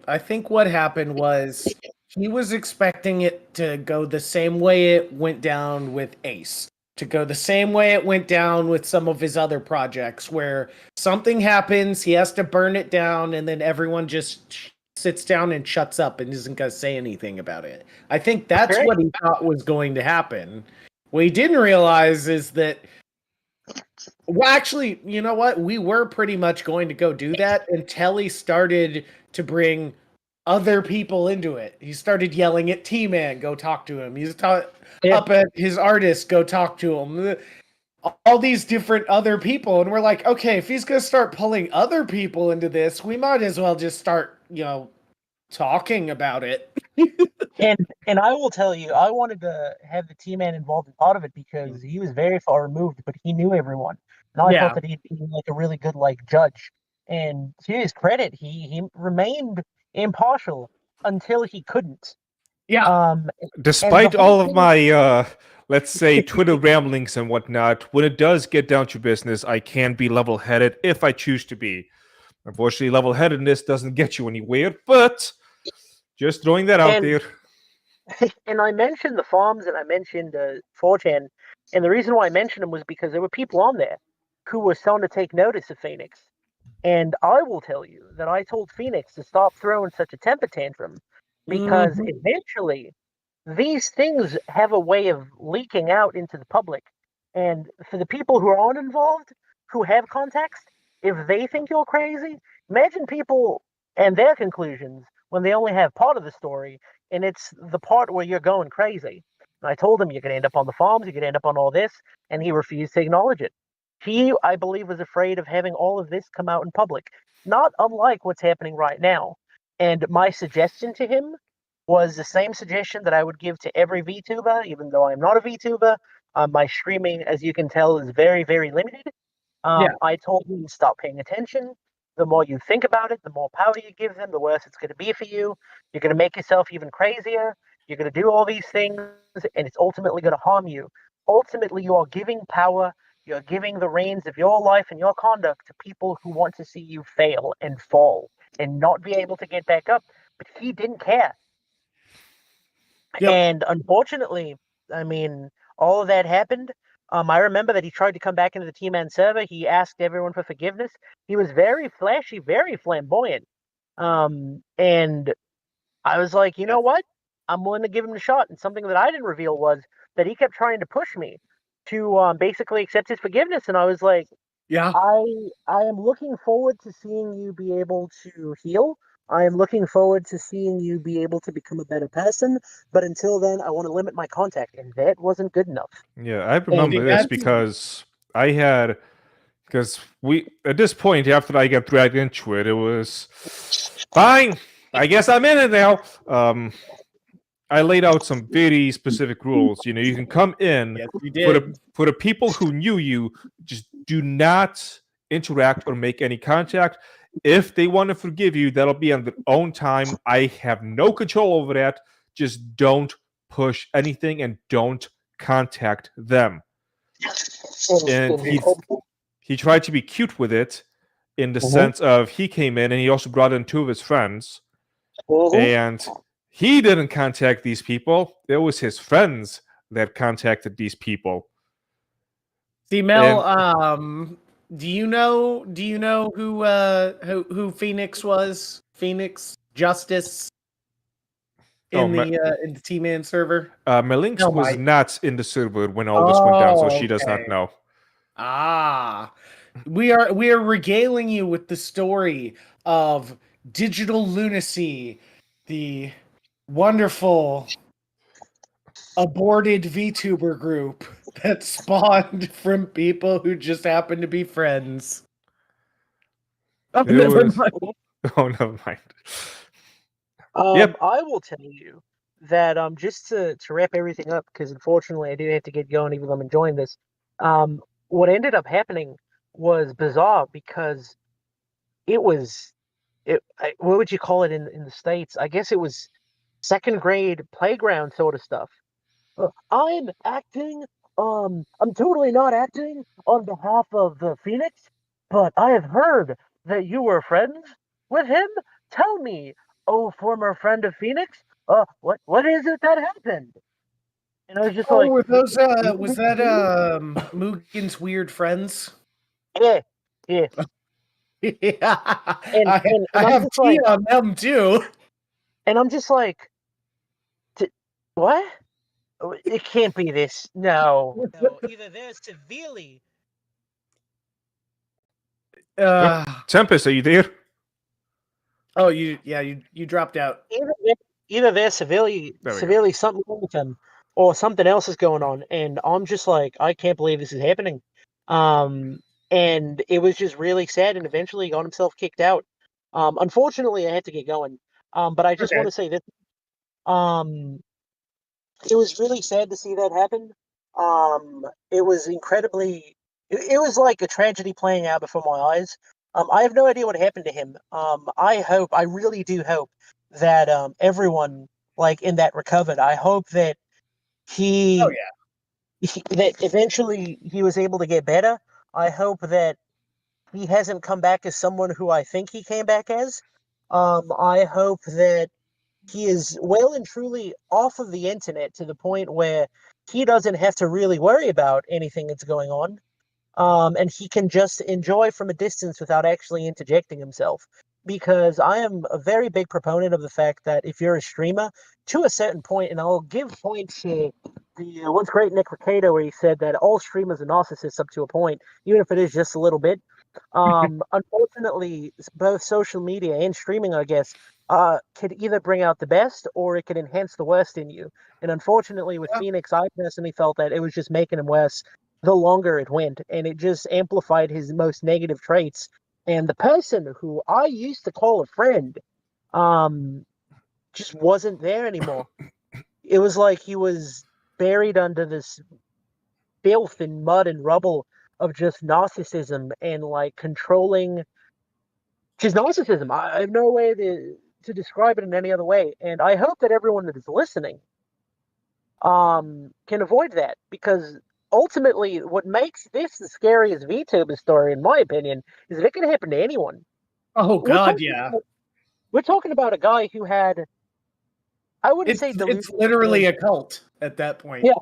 was he was expecting it to go the same way it went down with Ace, to go the same way it went down with some of his other projects where something happens, he has to burn it down and then everyone just sits down and shuts up and isn't going to say anything about it. I think that's Correct. what he thought was going to happen. What he didn't realize is that well, actually, you know what? We were pretty much going to go do that until he started to bring other people into it. He started yelling at Teaman, go talk to him. Yeah. Up at his artist, go talk to him. All these different other people. And we're like, okay, if he's going to start pulling other people into this, we might as well just start, talking about it. And I will tell you, I wanted to have the T-Man involved in part of it because he was very far removed, but he knew everyone. And I thought Yeah. that he'd be like a really good like judge. And to his credit, he remained impartial until he couldn't. Yeah. And the Despite whole all of thing, my, let's say, Twitter ramblings and whatnot, when it does get down to business, I can be level headed if I choose to be. Unfortunately, level headedness doesn't get you anywhere, but just throwing that out and there. and I mentioned the farms and I mentioned 4chan, and the reason why I mentioned them was because there were people on there who were starting to take notice of Phoenix. And I will tell you that I told Phoenix to stop throwing such a temper tantrum because Mhm. eventually these things have a way of leaking out into the public. And for the people who aren't involved, who have context, if they think you're crazy, imagine people and their conclusions when they only have part of the story and it's the part where you're going crazy. And I told him you're going to end up on the farms, you're going to end up on all this, and he refused to acknowledge it. He, I believe, was afraid of having all of this come out in public, not unlike what's happening right now. And my suggestion to him was the same suggestion that I would give to every VTuber, even though I'm not a VTuber. My streaming, as you can tell, is very, very limited. Yeah. I told him to stop paying attention. The more you think about it, the more power you give them, the worse it's going to be for you. You're going to make yourself even crazier. You're going to do all these things, and it's ultimately going to harm you. Ultimately, you are giving power, you're giving the reins of your life and your conduct to people who want to see you fail and fall and not be able to get back up. But he didn't care. Yep. And unfortunately, I mean, all of that happened. I remember that he tried to come back into the Teaman server. He asked everyone for forgiveness. He was very flashy, very flamboyant. And I was like, you know what? I'm willing to give him a shot. And something that I didn't reveal was that he kept trying to push me to basically accept his forgiveness. And I was like, Yeah. I I am looking forward to seeing you be able to heal. I am looking forward to seeing you be able to become a better person. But until then, I want to limit my contact, and that wasn't good enough. Yeah, I Well, remember this because I had Because at this point, after I got dragged into it, it was fine. I guess I'm in it now. I laid out some very specific rules. You can come in Yes, you for did. the people who knew you. Just do not interact or make any contact. If they want to forgive you, that'll be on their own time. I have no control over that. Just don't push anything and don't contact them. And he tried to be cute with it in the sense of he came in and he also brought in two of his friends. And he didn't contact these people. It was his friends that contacted these people. See, Mel, do you know who Phoenix was? Phoenix Justice in the Teaman server? Melinx No, was Mike. not in the server when all this went down, so she does not okay. know. We are regaling you with the story of Digital Lunacy, the wonderful aborted VTuber group that spawned from people who just happen to be friends. Oh, never mind. Oh, never mind. I will tell you that just to wrap everything up, because unfortunately I do have to get going even though I'm enjoying this. What ended up happening was bizarre because what would you call it in the States? I guess it was second grade playground sort of stuff. I'm acting. I'm totally not acting on behalf of the Phoenix, but I have heard that you were friends with him. Tell me, oh former friend of Phoenix, what is it that happened? And I was just like, were those was that Mugen's weird friends? yeah. Yeah, And I I'm have just tea like, on them too. and I'm just like, what? It can't be this. No. No, either they're severely. Tempest, are you there? Oh, you dropped out. Either they're severely something wrong with them, or something else is going on, and I'm just like, I can't believe this is happening. And it was just really sad, and eventually he got himself kicked out. Unfortunately, I had to get going. But I just Okay. want to say that it was really sad to see that happen. It was incredibly. It was like a tragedy playing out before my eyes. I have no idea what happened to him. I really do hope that everyone like in that recovered. I hope that Oh he, yeah. that eventually he was able to get better. I hope that he hasn't come back as someone who I think he came back as. I hope that he is well and truly off of the internet to the point where he doesn't have to really worry about anything that's going on. And he can just enjoy from a distance without actually interjecting himself. Because I am a very big proponent of the fact that if you're a streamer, to a certain point, and I'll give points to the once great Nick Ricardo, where he said that all streamers are narcissists up to a point, even if it is just a little bit. Unfortunately, both social media and streaming, I guess, could either bring out the best or it could enhance the worst in you. And unfortunately, with Phoenix, I personally felt that it was just making him worse the longer it went, and it just amplified his most negative traits. And the person who I used to call a friend, just wasn't there anymore. It was like he was buried under this filth and mud and rubble of just narcissism and like controlling his narcissism. I have no way to describe it in any other way. And I hope that everyone that is listening can avoid that, because ultimately what makes this the scariest VTuber story, in my opinion, is that it can happen to anyone. Oh God, yeah. We're talking about a guy who had, I wouldn't It's say delusions. it's literally a cult at that point. Yeah.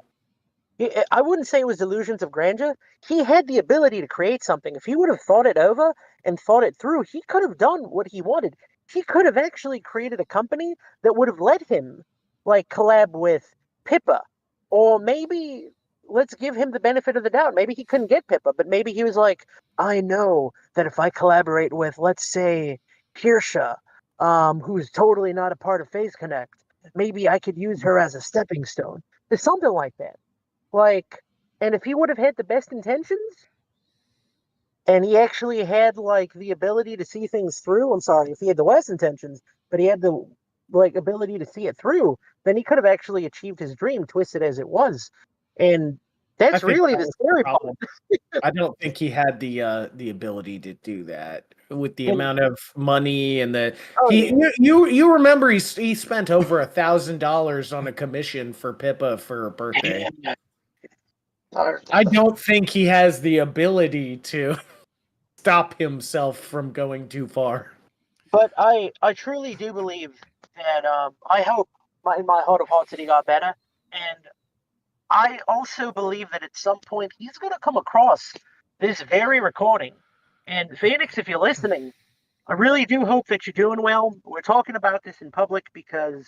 I wouldn't say it was delusions of grandeur. He had the ability to create something. If he would have thought it over and thought it through, he could have done what he wanted. He could have actually created a company that would have let him like collab with Pippa. Or maybe let's give him the benefit of the doubt. Maybe he couldn't get Pippa, but maybe he was like, I know that if I collaborate with, let's say, Kirsha, who's totally not a part of Phase Connect, maybe I could use her as a stepping stone. There's something like that. Like, and if he would have had the best intentions, and he actually had like the ability to see things through. I'm sorry if he had the worst intentions, but he had the like ability to see it through. Then he could have actually achieved his dream, twisted as it was, and I that's think really that the was the scary part. problem. I don't think he had the ability to do that with the And amount of money and the oh he yeah, you remember he spent over $1,000 on a commission for Pippa for her birthday. I don't think he has the ability to stop himself from going too far. but I truly do believe that I hope in my heart of hearts that he got better, and I also believe that at some point he's going to come across this very recording. And Phoenix, if you're listening, I really do hope that you're doing well. We're talking about this in public because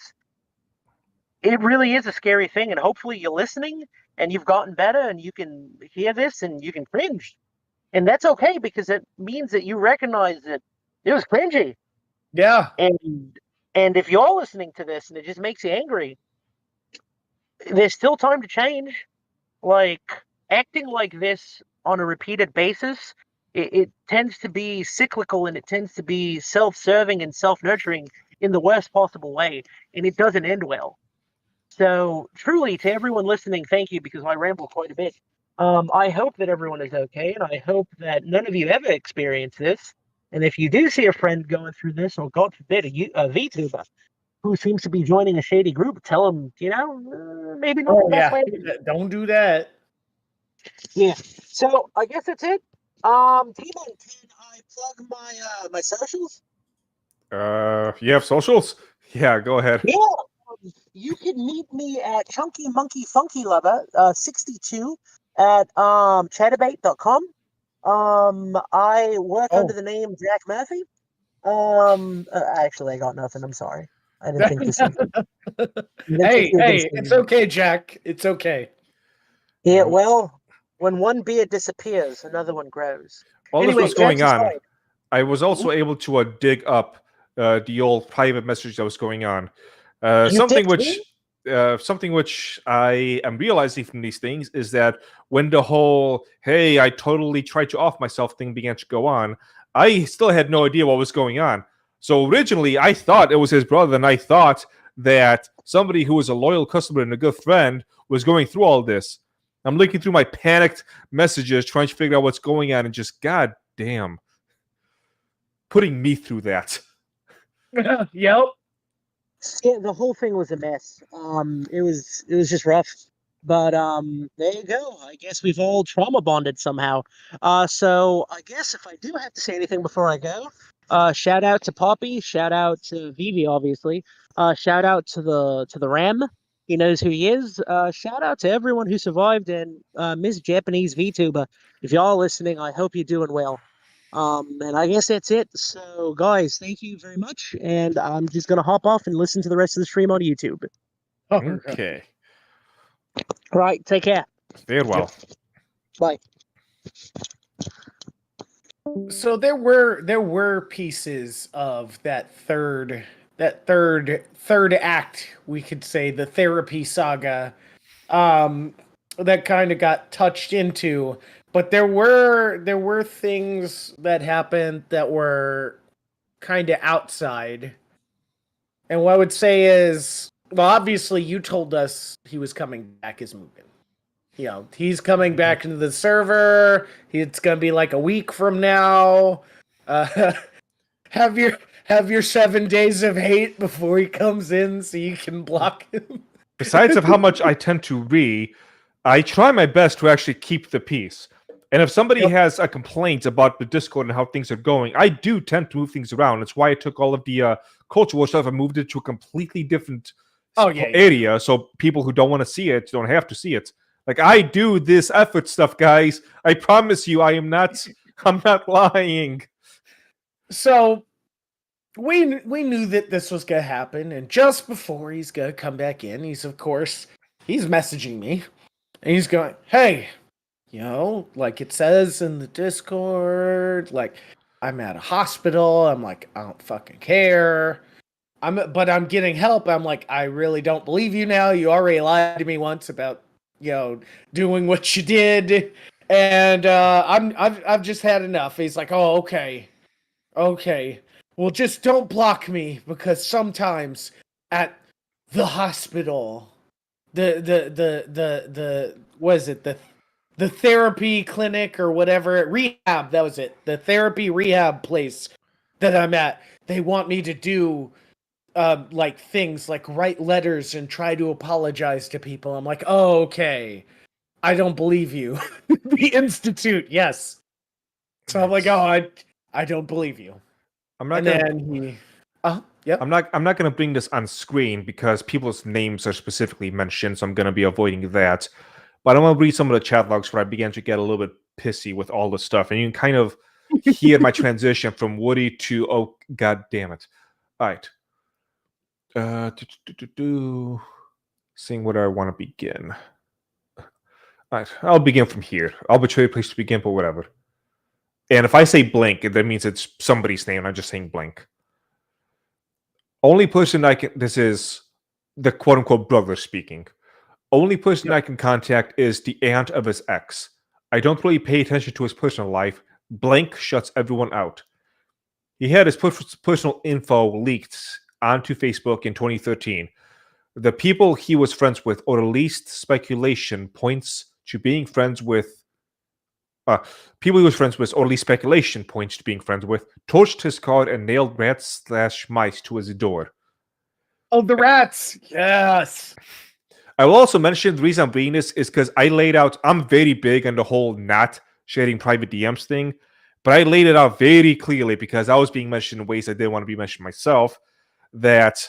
it really is a scary thing, and hopefully you're listening and you've gotten better and you can hear this and you can cringe. And that's okay because it means that you recognize that it was cringy. Yeah. And if you're listening to this and it just makes you angry, there's still time to change. Like acting like this on a repeated basis, it tends to be cyclical and it tends to be self-serving and self-nurturing in the worst possible way, and it doesn't end well. So truly, to everyone listening, thank you because I ramble quite a bit. I hope that everyone is okay, and I hope that none of you ever experience this. And if you do see a friend going through this, or God forbid, a VTuber who seems to be joining a shady group, tell them, maybe not the Oh best yeah. way. Don't do that. Yeah. So I guess that's it. Teaman, can I plug my socials? You have socials? Yeah, go ahead. Yeah. You can meet me at Chunky Monkey Funky Lover 62 at chatterbait.com. I work under the name Jack Murphy. Actually, I got nothing. I'm sorry. I didn't think this. Hey, it's okay, Jack. It's okay. Yeah, well, when one beard disappears, another one grows. While Anyway, this was going Jack's on, aside. I was also able to dig up the old private message that was going on. You Something dipped which something which I am realizing from these things is that when the whole "hey, I totally tried to off myself" thing began to go on, I still had no idea what was going on. So originally, I thought it was his brother, and I thought that somebody who was a loyal customer and a good friend was going through all this. I'm looking through my panicked messages, trying to figure out what's going on, and just god damn, putting me through that. Yep. Yeah, the whole thing was a mess. It was just rough. But there you go. I guess we've all trauma bonded somehow. So I guess if I do have to say anything before I go, shout out to Poppy, shout out to Vivi, obviously. Shout out to the Ram. He knows who he is. Shout out to everyone who survived and Miss Japanese VTuber. If y'all are listening, I hope you're doing well. And I guess that's it. So, guys, thank you very much. And I'm just gonna hop off and listen to the rest of the stream on YouTube. Okay. All right, take care. Farewell. Bye. So there were pieces of that third act, we could say, the therapy saga, that kind of got touched into, but there were things that happened that were kind of outside. And what I would say is, well, obviously you told us he was coming back as Mugen. He's coming back into the server. It's gonna be like a week from now. Have your 7 days of hate before he comes in, so you can block him. Besides of how much I tend to I try my best to actually keep the peace. And if somebody has a complaint about the Discord and how things are going, I do tend to move things around. That's why I took all of the cultural stuff and moved it to a completely different area, so people who don't want to see it don't have to see it. Like, I do this effort stuff, guys. I promise you, I'm not lying. So we knew that this was gonna happen, and just before he's gonna come back in, he's messaging me, and he's going, "Hey, like it says in the Discord, like I'm at a hospital." I'm like, "I don't fucking care. But I'm getting help." I'm like, "I really don't believe you now. You already lied to me once about doing what you did, And I've just had enough. He's like, oh, okay. Well, just don't block me because sometimes at the hospital, the what is it, the therapy clinic or whatever, rehab, that was it, the therapy rehab place that I'm at, they want me to do like things like write letters and try to apologize to people. I'm like, oh, okay, I don't believe you. The institute, yes. So I'm like, oh, I don't believe you. I'm not And gonna. then he, yep. I'm not gonna bring this on screen because people's names are specifically mentioned, so I'm gonna be avoiding that. But I want to read some of the chat logs where I began to get a little bit pissy with all the stuff, and you can kind of hear my transition from Woody to oh god damn it. All right. Seeing where I want to begin. All right, I'll begin from here. Arbitrary place to begin, but whatever. And if I say blank, that means it's somebody's name. I'm just saying blank. Only person I can. This is the quote unquote brother speaking. Only person I can contact is the aunt of his ex. I don't really pay attention to his personal life. Blank shuts everyone out. He had his personal info leaked onto Facebook in 2013. The people he was friends with, or at least speculation points to being friends with. People he was friends with, or at least speculation points to being friends with, torched his car and nailed rats/mice to his door. Oh, the rats! Yes. I will also mention the reason I'm reading this is because I laid out. I'm very big on the whole not sharing private DMs thing, but I laid it out very clearly because I was being mentioned in ways I didn't want to be mentioned myself. That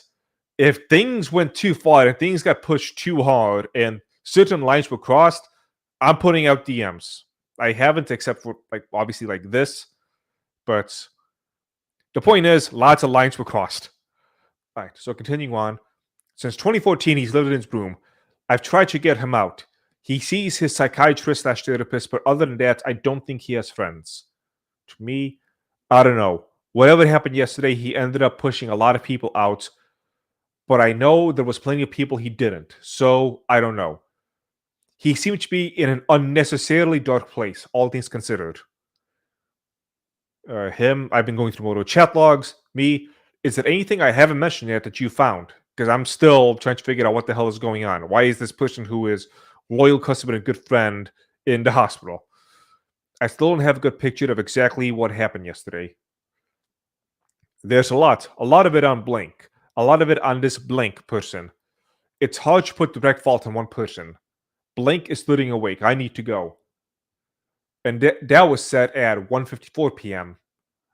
if things went too far and things got pushed too hard and certain lines were crossed, I'm putting out DMs. I haven't, except for like obviously like this, but the point is, lots of lines were crossed. All right, so continuing on. Since 2014, he's lived in his room. I've tried to get him out. He sees his psychiatrist/therapist, but other than that, I don't think he has friends. To me, I don't know. Whatever happened yesterday, he ended up pushing a lot of people out, but I know there was plenty of people he didn't, so I don't know. He seemed to be in an unnecessarily dark place, all things considered. Him, I've been going through more chat logs. Me, is there anything I haven't mentioned yet that you found? Because I'm still trying to figure out what the hell is going on. Why is this person who is loyal customer and good friend in the hospital? I still don't have a good picture of exactly what happened yesterday. There's a lot of it on blank, a lot of it on this blank person. It's hard to put direct fault on one person. Blank is sitting awake. I need to go. And that was set at 1:54 p.m.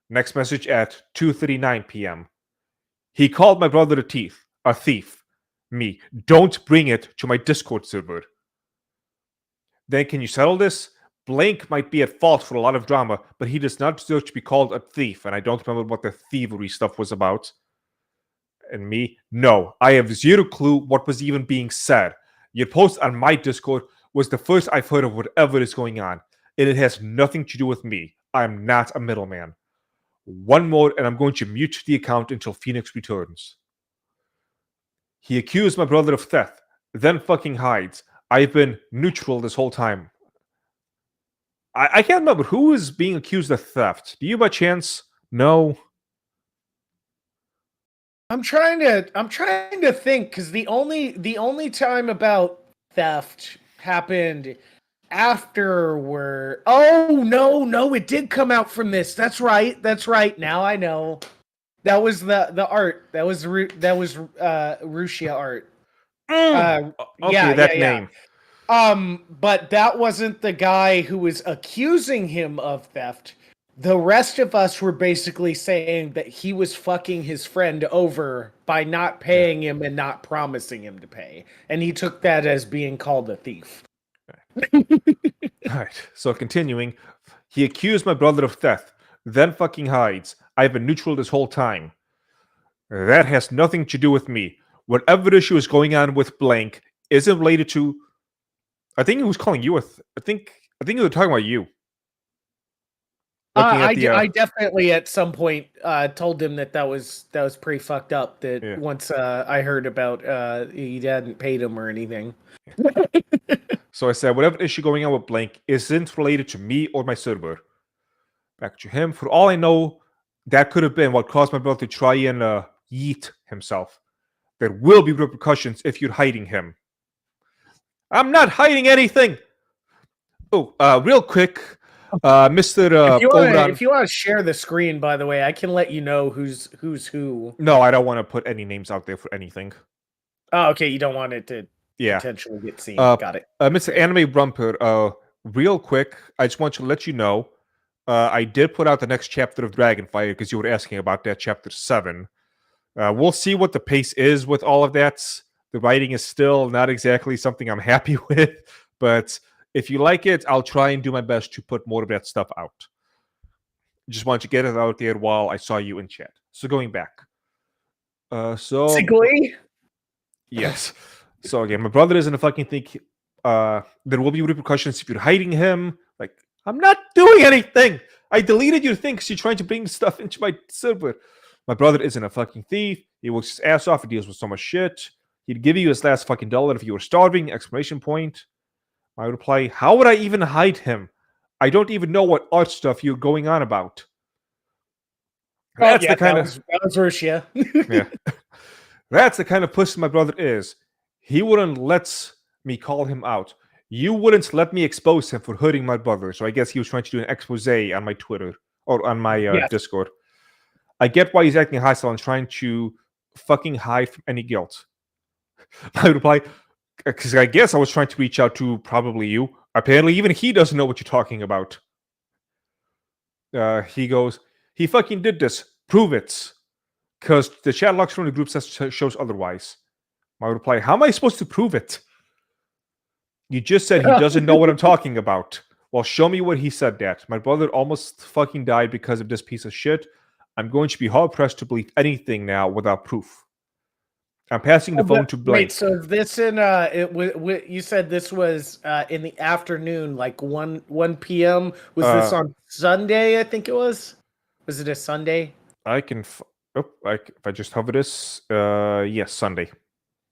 Next message at 2:39 p.m. He called my brother a thief. Me, don't bring it to my Discord server. Then can you settle this? Blank might be at fault for a lot of drama, but he does not deserve to be called a thief, and I don't remember what the thievery stuff was about. And me, no, I have zero clue what was even being said. Your post on my Discord was the first I've heard of whatever is going on, and it has nothing to do with me. I am not a middleman. One more, and I'm going to mute the account until Phoenix returns. He accused my brother of theft, then fucking hides. I've been neutral this whole time. I can't remember who is being accused of theft. Do you by chance know? I'm trying to think, because the only time about theft happened afterward. Oh no, it did come out from this. That's right. Now I know. That was the art. That was Rushia art. Okay, name. But that wasn't the guy who was accusing him of theft. The rest of us were basically saying that he was fucking his friend over by not paying him and not promising him to pay. And he took that as being called a thief. All right, so continuing, he accused my brother of theft, then fucking hides. I've been neutral this whole time. That has nothing to do with me. Whatever issue is going on with blank isn't related to. I think he was calling you. I think he was talking about you. I definitely at some point told him that was pretty fucked up. That once I heard about he hadn't paid him or anything. So I said, whatever issue going on with blank isn't related to me or my server. Back to him. For all I know, that could have been what caused my brother to try and yeet himself. There will be repercussions if you're hiding him. I'm not hiding anything. Oh, real quick, Mr. If you want to share the screen, by the way, I can let you know who's who. No, I don't want to put any names out there for anything. Oh, okay. You don't want it to Yeah. potentially get seen. Got it. Mr. Anime Rumper, real quick, I just want to let you know, I did put out the next chapter of Dragonfire because you were asking about that, chapter 7. We'll see what the pace is with all of that. The writing is still not exactly something I'm happy with, but if you like it, I'll try and do my best to put more of that stuff out. Just want to get it out there while I saw you in chat. So going back. Yes. So again, my brother isn't a fucking thing. There will be repercussions if you're hiding him. Like, I'm not doing anything. I deleted your thing because you're trying to bring stuff into my server. My brother isn't a fucking thief. He works his ass off. He deals with so much shit. He'd give you his last fucking dollar if you were starving. Exclamation point. My reply, how would I even hide him? I don't even know what art stuff you're going on about. That's the kind of... That was Russia. Yeah. That's the kind of person my brother is. He wouldn't let me call him out. You wouldn't let me expose him for hurting my brother. So I guess he was trying to do an expose on my Twitter or on my Discord. I get why he's acting hostile and trying to fucking hide from any guilt. I reply, because I guess I was trying to reach out to probably you. Apparently, even he doesn't know what you're talking about. He goes, he fucking did this. Prove it. Because the chat logs from the group shows otherwise. My reply, how am I supposed to prove it? You just said he doesn't know what I'm talking about. Well, show me what he said that. My brother almost fucking died because of this piece of shit. I'm going to be hard-pressed to believe anything now without proof. I'm passing the phone to Blake. Wait, so this in you said this was in the afternoon, like 1 p.m. Was this on Sunday? I think it was. Was it a Sunday? I can. If I just hover this, yes, Sunday.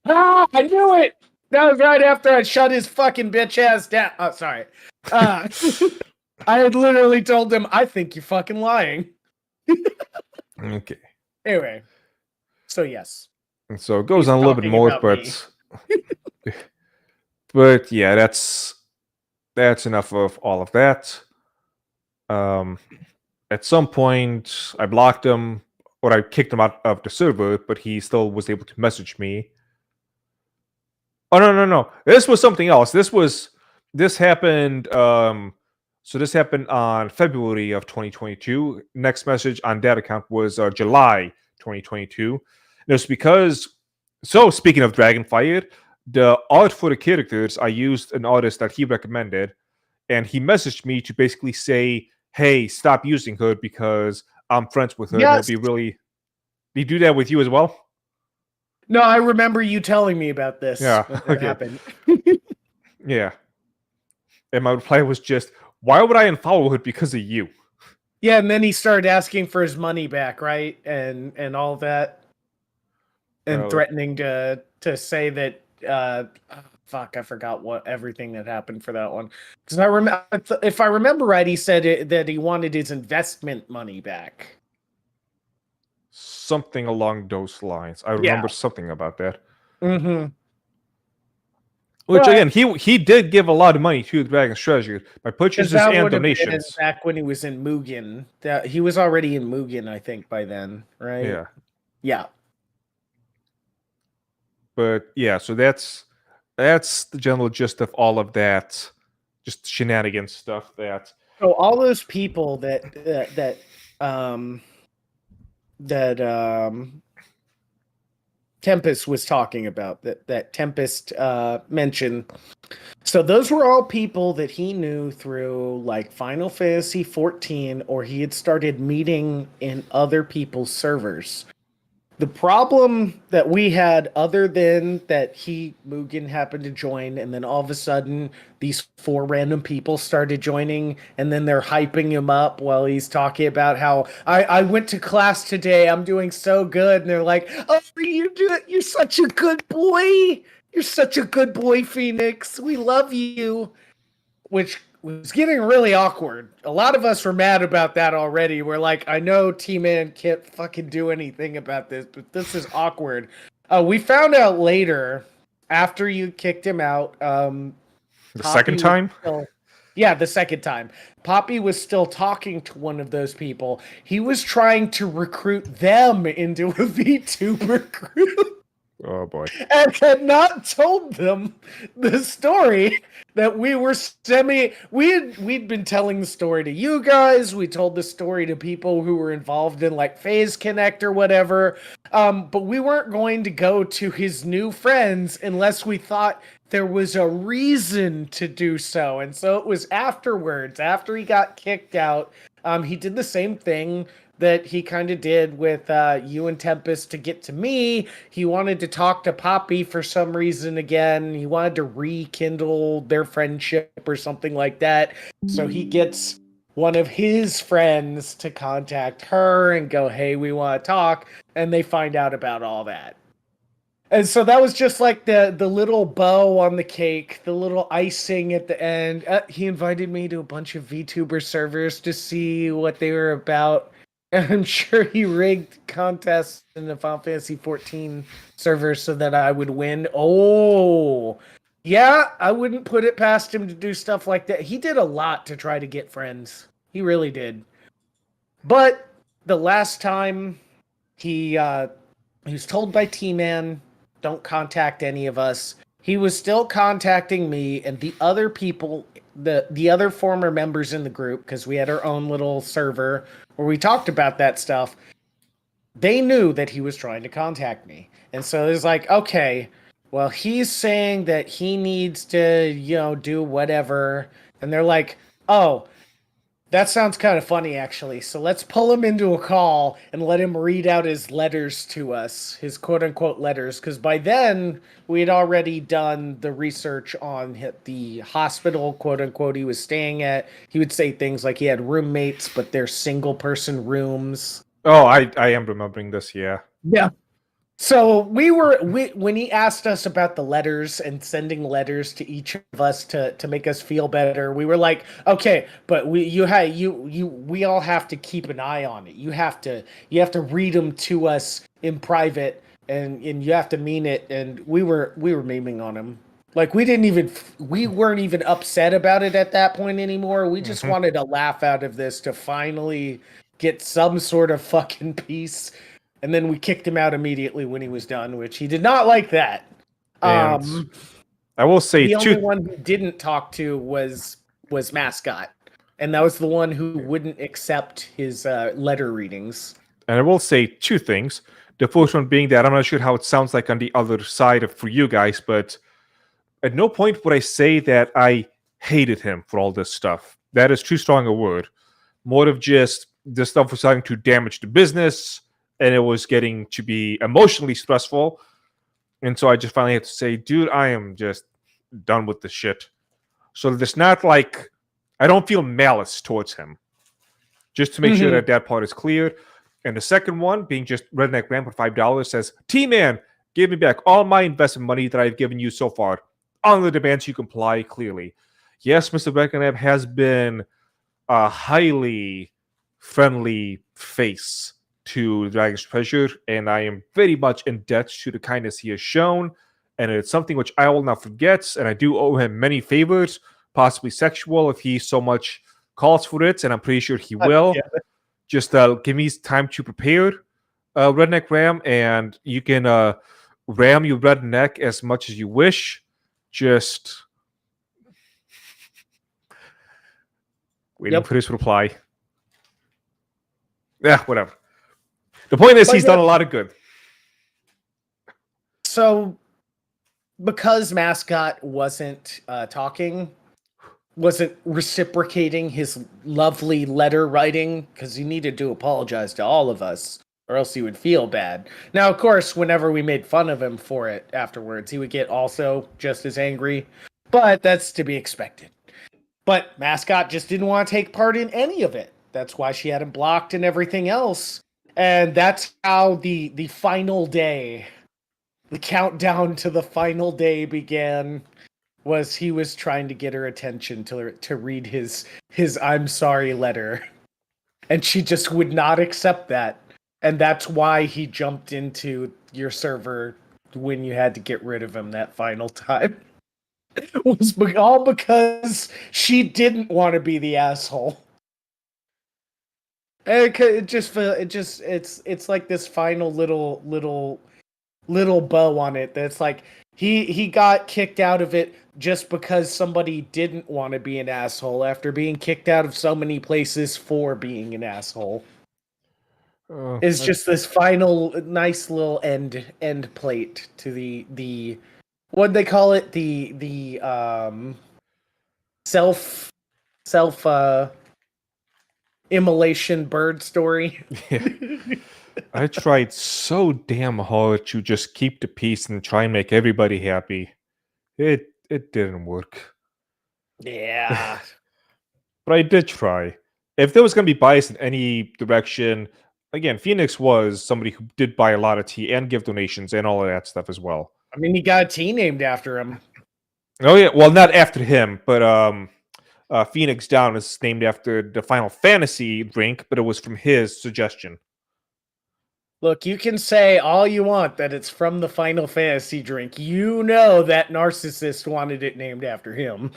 Ah, I knew it. That was right after I shut his fucking bitch ass down. Oh, sorry. I had literally told him, I think you're fucking lying. Okay. Anyway, so yes. And so it goes on a little bit more, but but yeah, that's enough of all of that. At some point, I blocked him, or I kicked him out of the server, but he still was able to message me. Oh no! This was something else. This happened. So this happened on February of 2022. Next message on that account was July 2022. And it was because. So speaking of Dragonfire, the art for the characters, I used an artist that he recommended, and he messaged me to basically say, "Hey, stop using her because I'm friends with her." Yes. It'll be really. Did he do that with you as well? No, I remember you telling me about this. Yeah, What happened? Yeah. And my reply was just, why would I unfollow her because of you? Yeah, and then he started asking for his money back, right? And all that. And threatening to say that fuck, I forgot everything that happened for that one. Because I remember, if I remember right, he said that he wanted his investment money back. Something along those lines. I remember something about that. Mm-hmm. Which again, he did give a lot of money to the Dragon's Treasure by purchases and donations. Back when he was in Mugen, that he was already in Mugen, I think, by then, right? Yeah. Yeah. But yeah, so that's the general gist of all of that, just shenanigans stuff. That so all those people that Tempest was talking about, that Tempest mentioned. So those were all people that he knew through like Final Fantasy 14, or he had started meeting in other people's servers. The problem that we had, other than that Mugen happened to join, and then all of a sudden these 4 random people started joining, and then they're hyping him up while he's talking about how I went to class today, I'm doing so good, and they're like, oh, you're such a good boy, You're such a good boy, Phoenix. We love you. Which was getting really awkward. A lot of us were mad about that already. We're like, I know Teaman can't fucking do anything about this, but this is awkward. We found out later, after you kicked him out, The Poppy second was time? yeah, the second time. Poppy was still talking to one of those people. He was trying to recruit them into a VTuber group. Oh boy. And had not told them the story that we were we'd been telling the story to you guys. We told the story to people who were involved in like Phase Connect or whatever. But we weren't going to go to his new friends unless we thought there was a reason to do so. And so it was afterwards, after he got kicked out, he did the same thing that he kind of did with you and Tempest to get to me. He wanted to talk to Poppy for some reason again. He wanted to rekindle their friendship or something like that. So he gets one of his friends to contact her and go, hey, we want to talk. And they find out about all that. And so that was just like the little bow on the cake, the little icing at the end. He invited me to a bunch of VTuber servers to see what they were about. And I'm sure he rigged contests in the Final Fantasy 14 server so that I would win. Oh, yeah, I wouldn't put it past him to do stuff like that. He did a lot to try to get friends. He really did. But the last time he was told by Teaman, don't contact any of us. He was still contacting me and the other people, the other former members in the group, because we had our own little server where we talked about that stuff. They knew that he was trying to contact me. And so it was like, okay, well, he's saying that he needs to, do whatever. And they're like, oh, that sounds kind of funny, actually. So let's pull him into a call and let him read out his letters to us, his quote-unquote letters. Because by then, we had already done the research on the hospital, quote-unquote, he was staying at. He would say things like he had roommates, but they're single-person rooms. Oh, I am remembering this, yeah. Yeah. So when he asked us about the letters and sending letters to each of us to make us feel better, we were like, okay, but we all have to keep an eye on it. You have to read them to us in private, and you have to mean it. And we were memeing on him. Like we weren't even upset about it at that point anymore. We just wanted a laugh out of this to finally get some sort of fucking peace. And then we kicked him out immediately when he was done, which he did not like that. And I will say the only one who didn't talk to was Mascot, and that was the one who wouldn't accept his letter readings. And I will say two things. The first one being that I'm not sure how it sounds like on the other side for you guys, but at no point would I say that I hated him for all this stuff. That is too strong a word. More of just this stuff was starting to damage the business, and it was getting to be emotionally stressful. And so I just finally had to say, dude, I am just done with this shit. So it's not like I don't feel malice towards him. Just to make sure that part is clear. And the second one, being just Redneck Ram for $5, says, Teaman, give me back all my investment money that I've given you so far. On the demands you comply clearly. Yes, Mr. Beckenham has been a highly friendly face to Dragon's Treasure, and I am very much in debt to the kindness he has shown, and it's something which I will not forget, and I do owe him many favors, possibly sexual if he so much calls for it, and I'm pretty sure he will. Yeah. Just give me time to prepare, Redneck Ram, and you can ram your redneck as much as you wish. Just waiting for his reply. Yeah, whatever. The point is, he's done a lot of good. So, because Mascot wasn't wasn't reciprocating his lovely letter writing, because he needed to apologize to all of us, or else he would feel bad. Now, of course, whenever we made fun of him for it afterwards, he would get also just as angry, but that's to be expected. But Mascot just didn't want to take part in any of it. That's why she had him blocked and everything else. And that's how the final day the countdown to the final day began, was he was trying to get her attention to read his I'm sorry letter, and she just would not accept that, and that's why he jumped into your server when you had to get rid of him that final time. Was all because she didn't want to be the asshole. And it's like this final little bow on it. That's like he got kicked out of it just because somebody didn't want to be an asshole after being kicked out of so many places for being an asshole. It's just this final nice little end plate to the what they call it, the self immolation bird story. Yeah. I tried so damn hard to just keep the peace and try and make everybody happy. It didn't work. Yeah. But I did try. If there was going to be bias in any direction, again, Phoenix was somebody who did buy a lot of tea and give donations and all of that stuff as well. I mean, he got a tea named after him. Oh yeah, well, not after him, but Phoenix Down is named after the Final Fantasy drink, but it was from his suggestion. Look, you can say all you want that it's from the Final Fantasy drink. You know that narcissist wanted it named after him.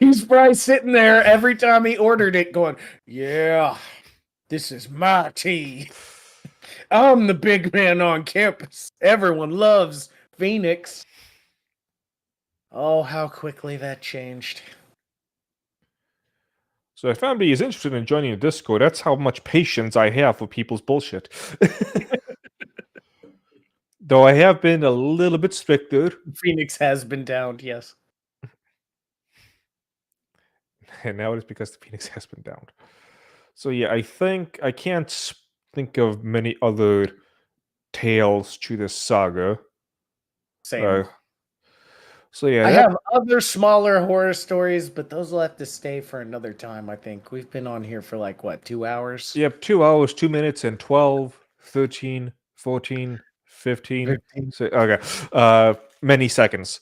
He's probably sitting there every time he ordered it going, yeah, this is my tea. I'm the big man on campus. Everyone loves Phoenix. Oh, how quickly that changed. So if anybody is interested in joining the Discord, that's how much patience I have for people's bullshit. Though I have been a little bit stricter. Phoenix has been downed, yes. And now it is because the Phoenix has been downed. So yeah, I think I can't think of many other tales to this saga. Same. So yeah, I have other smaller horror stories, but those will have to stay for another time, I think. We've been on here for like, what, 2 hours? Yep, 2 hours, 2 minutes, and 12, 13, 14, 15. 15. So, okay. Many seconds.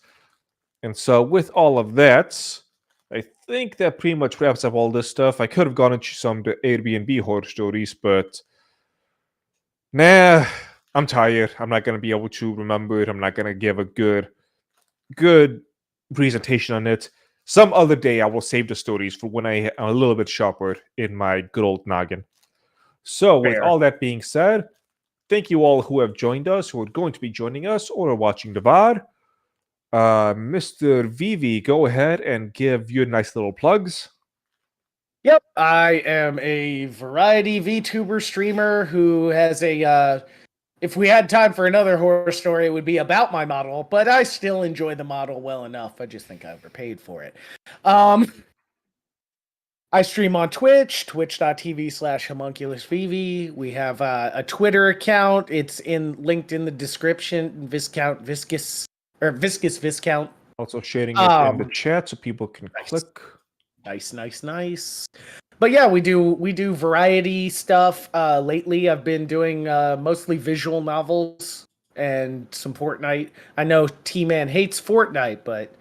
And so with all of that, I think that pretty much wraps up all this stuff. I could have gone into some of the Airbnb horror stories, but nah, I'm tired. I'm not going to be able to remember it. I'm not going to give a good presentation on it. Some other day I will save the stories for when I am a little bit sharper in my good old noggin. So with Fair. all that being said, thank you all who have joined us, who are going to be joining us, or are watching the VOD. Mr. Vivi, go ahead and give your nice little plugs. Yep, I am a variety VTuber streamer who has a if we had time for another horror story, it would be about my model, but I still enjoy the model well enough. I just think I overpaid for it. I stream on Twitch, twitch.tv/Homunculus Vivi. We have a Twitter account. It's linked in the description. Viscous Viscount. Also sharing it in the chat so people can click. Nice. But yeah, we do variety stuff. Lately, I've been doing mostly visual novels and some Fortnite. I know Teaman hates Fortnite, but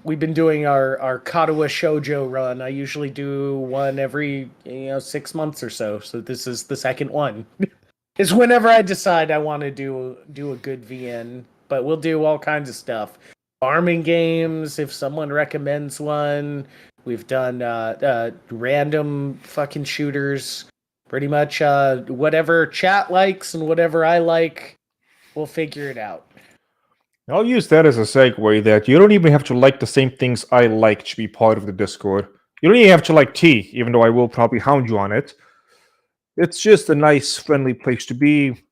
we've been doing our Katawa Shoujo run. I usually do one every 6 months or so. So this is the second one. It's whenever I decide I want to do a good VN. But we'll do all kinds of stuff. Farming games, if someone recommends one. We've done random fucking shooters. Pretty much whatever chat likes and whatever I like, we'll figure it out. I'll use that as a segue that you don't even have to like the same things I like to be part of the Discord. You don't even have to like tea, even though I will probably hound you on it. It's just a nice, friendly place to be.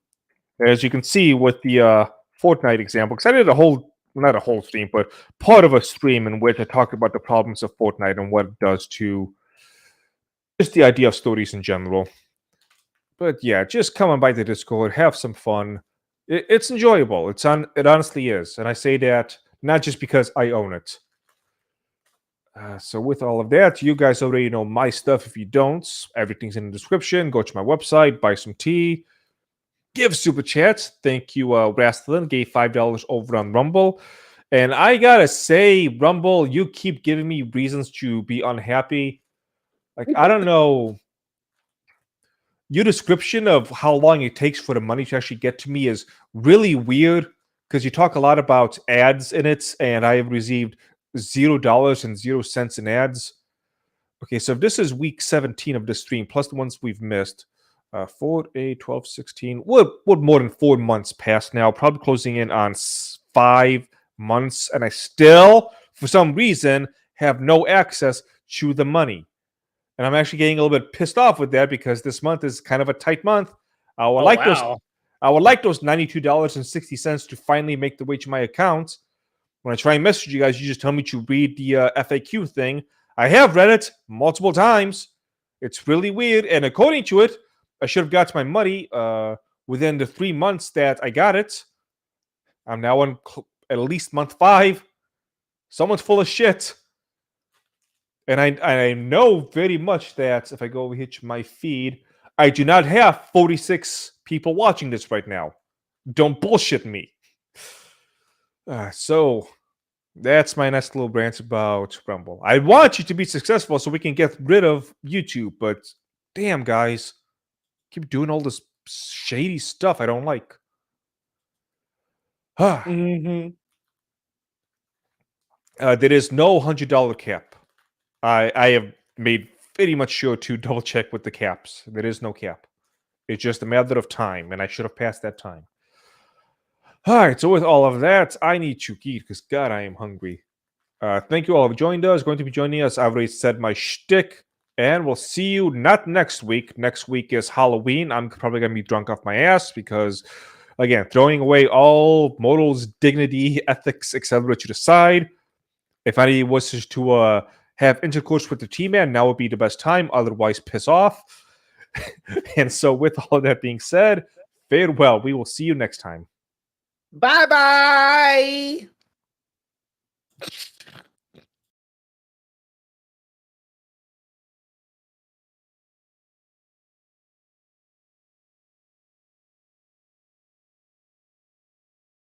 As you can see with the Fortnite example, because I did not a whole stream, but part of a stream in which I talked about the problems of Fortnite and what it does to just the idea of stories in general. But yeah, just come on by the Discord, have some fun. It's enjoyable. It honestly is, and I say that not just because I own it. So with all of that, you guys already know my stuff. If you don't, everything's in the description. Go to my website, buy some tea. give super chats. Thank you, Rastlin. Gave $5 over on Rumble. And I gotta say, Rumble, you keep giving me reasons to be unhappy. Like, I don't know. Your description of how long it takes for the money to actually get to me is really weird because you talk a lot about ads in it, and I have received $0 and 0 cents in ads. Okay, so if this is week 17 of this stream, plus the ones we've missed, 4, 8, 12, 16, we're more than 4 months past now, probably closing in on 5 months, and I still, for some reason, have no access to the money. And I'm actually getting a little bit pissed off with that because this month is kind of a tight month. I would like those $92.60 to finally make the way to my account. When I try and message you guys, you just tell me to read the FAQ thing. I have read it multiple times. It's really weird. And according to it, I should have got my money within the 3 months that I got it. I'm now on at least month 5. Someone's full of shit. And I know very much that if I go over here to my feed, I do not have 46 people watching this right now. Don't bullshit me. So that's my nice little rant about Rumble. I want you to be successful so we can get rid of YouTube, but damn, guys, keep doing all this shady stuff I don't like. Mm-hmm. There is no $100 cap. I have made pretty much sure to double check with the caps. There is no cap. It's just a matter of time, and I should have passed that time. All right, so with all of that, I need to eat because, God, I am hungry. Thank you all who have joined us. Going to be joining us. I've already said my shtick, and we'll see you not next week. Next week is Halloween. I'm probably going to be drunk off my ass because, again, throwing away all morals, dignity, ethics, etc. to the side. If any wishes to have intercourse with the Teaman, now would be the best time. Otherwise, piss off. And so, with all that being said, farewell. We will see you next time. Bye-bye.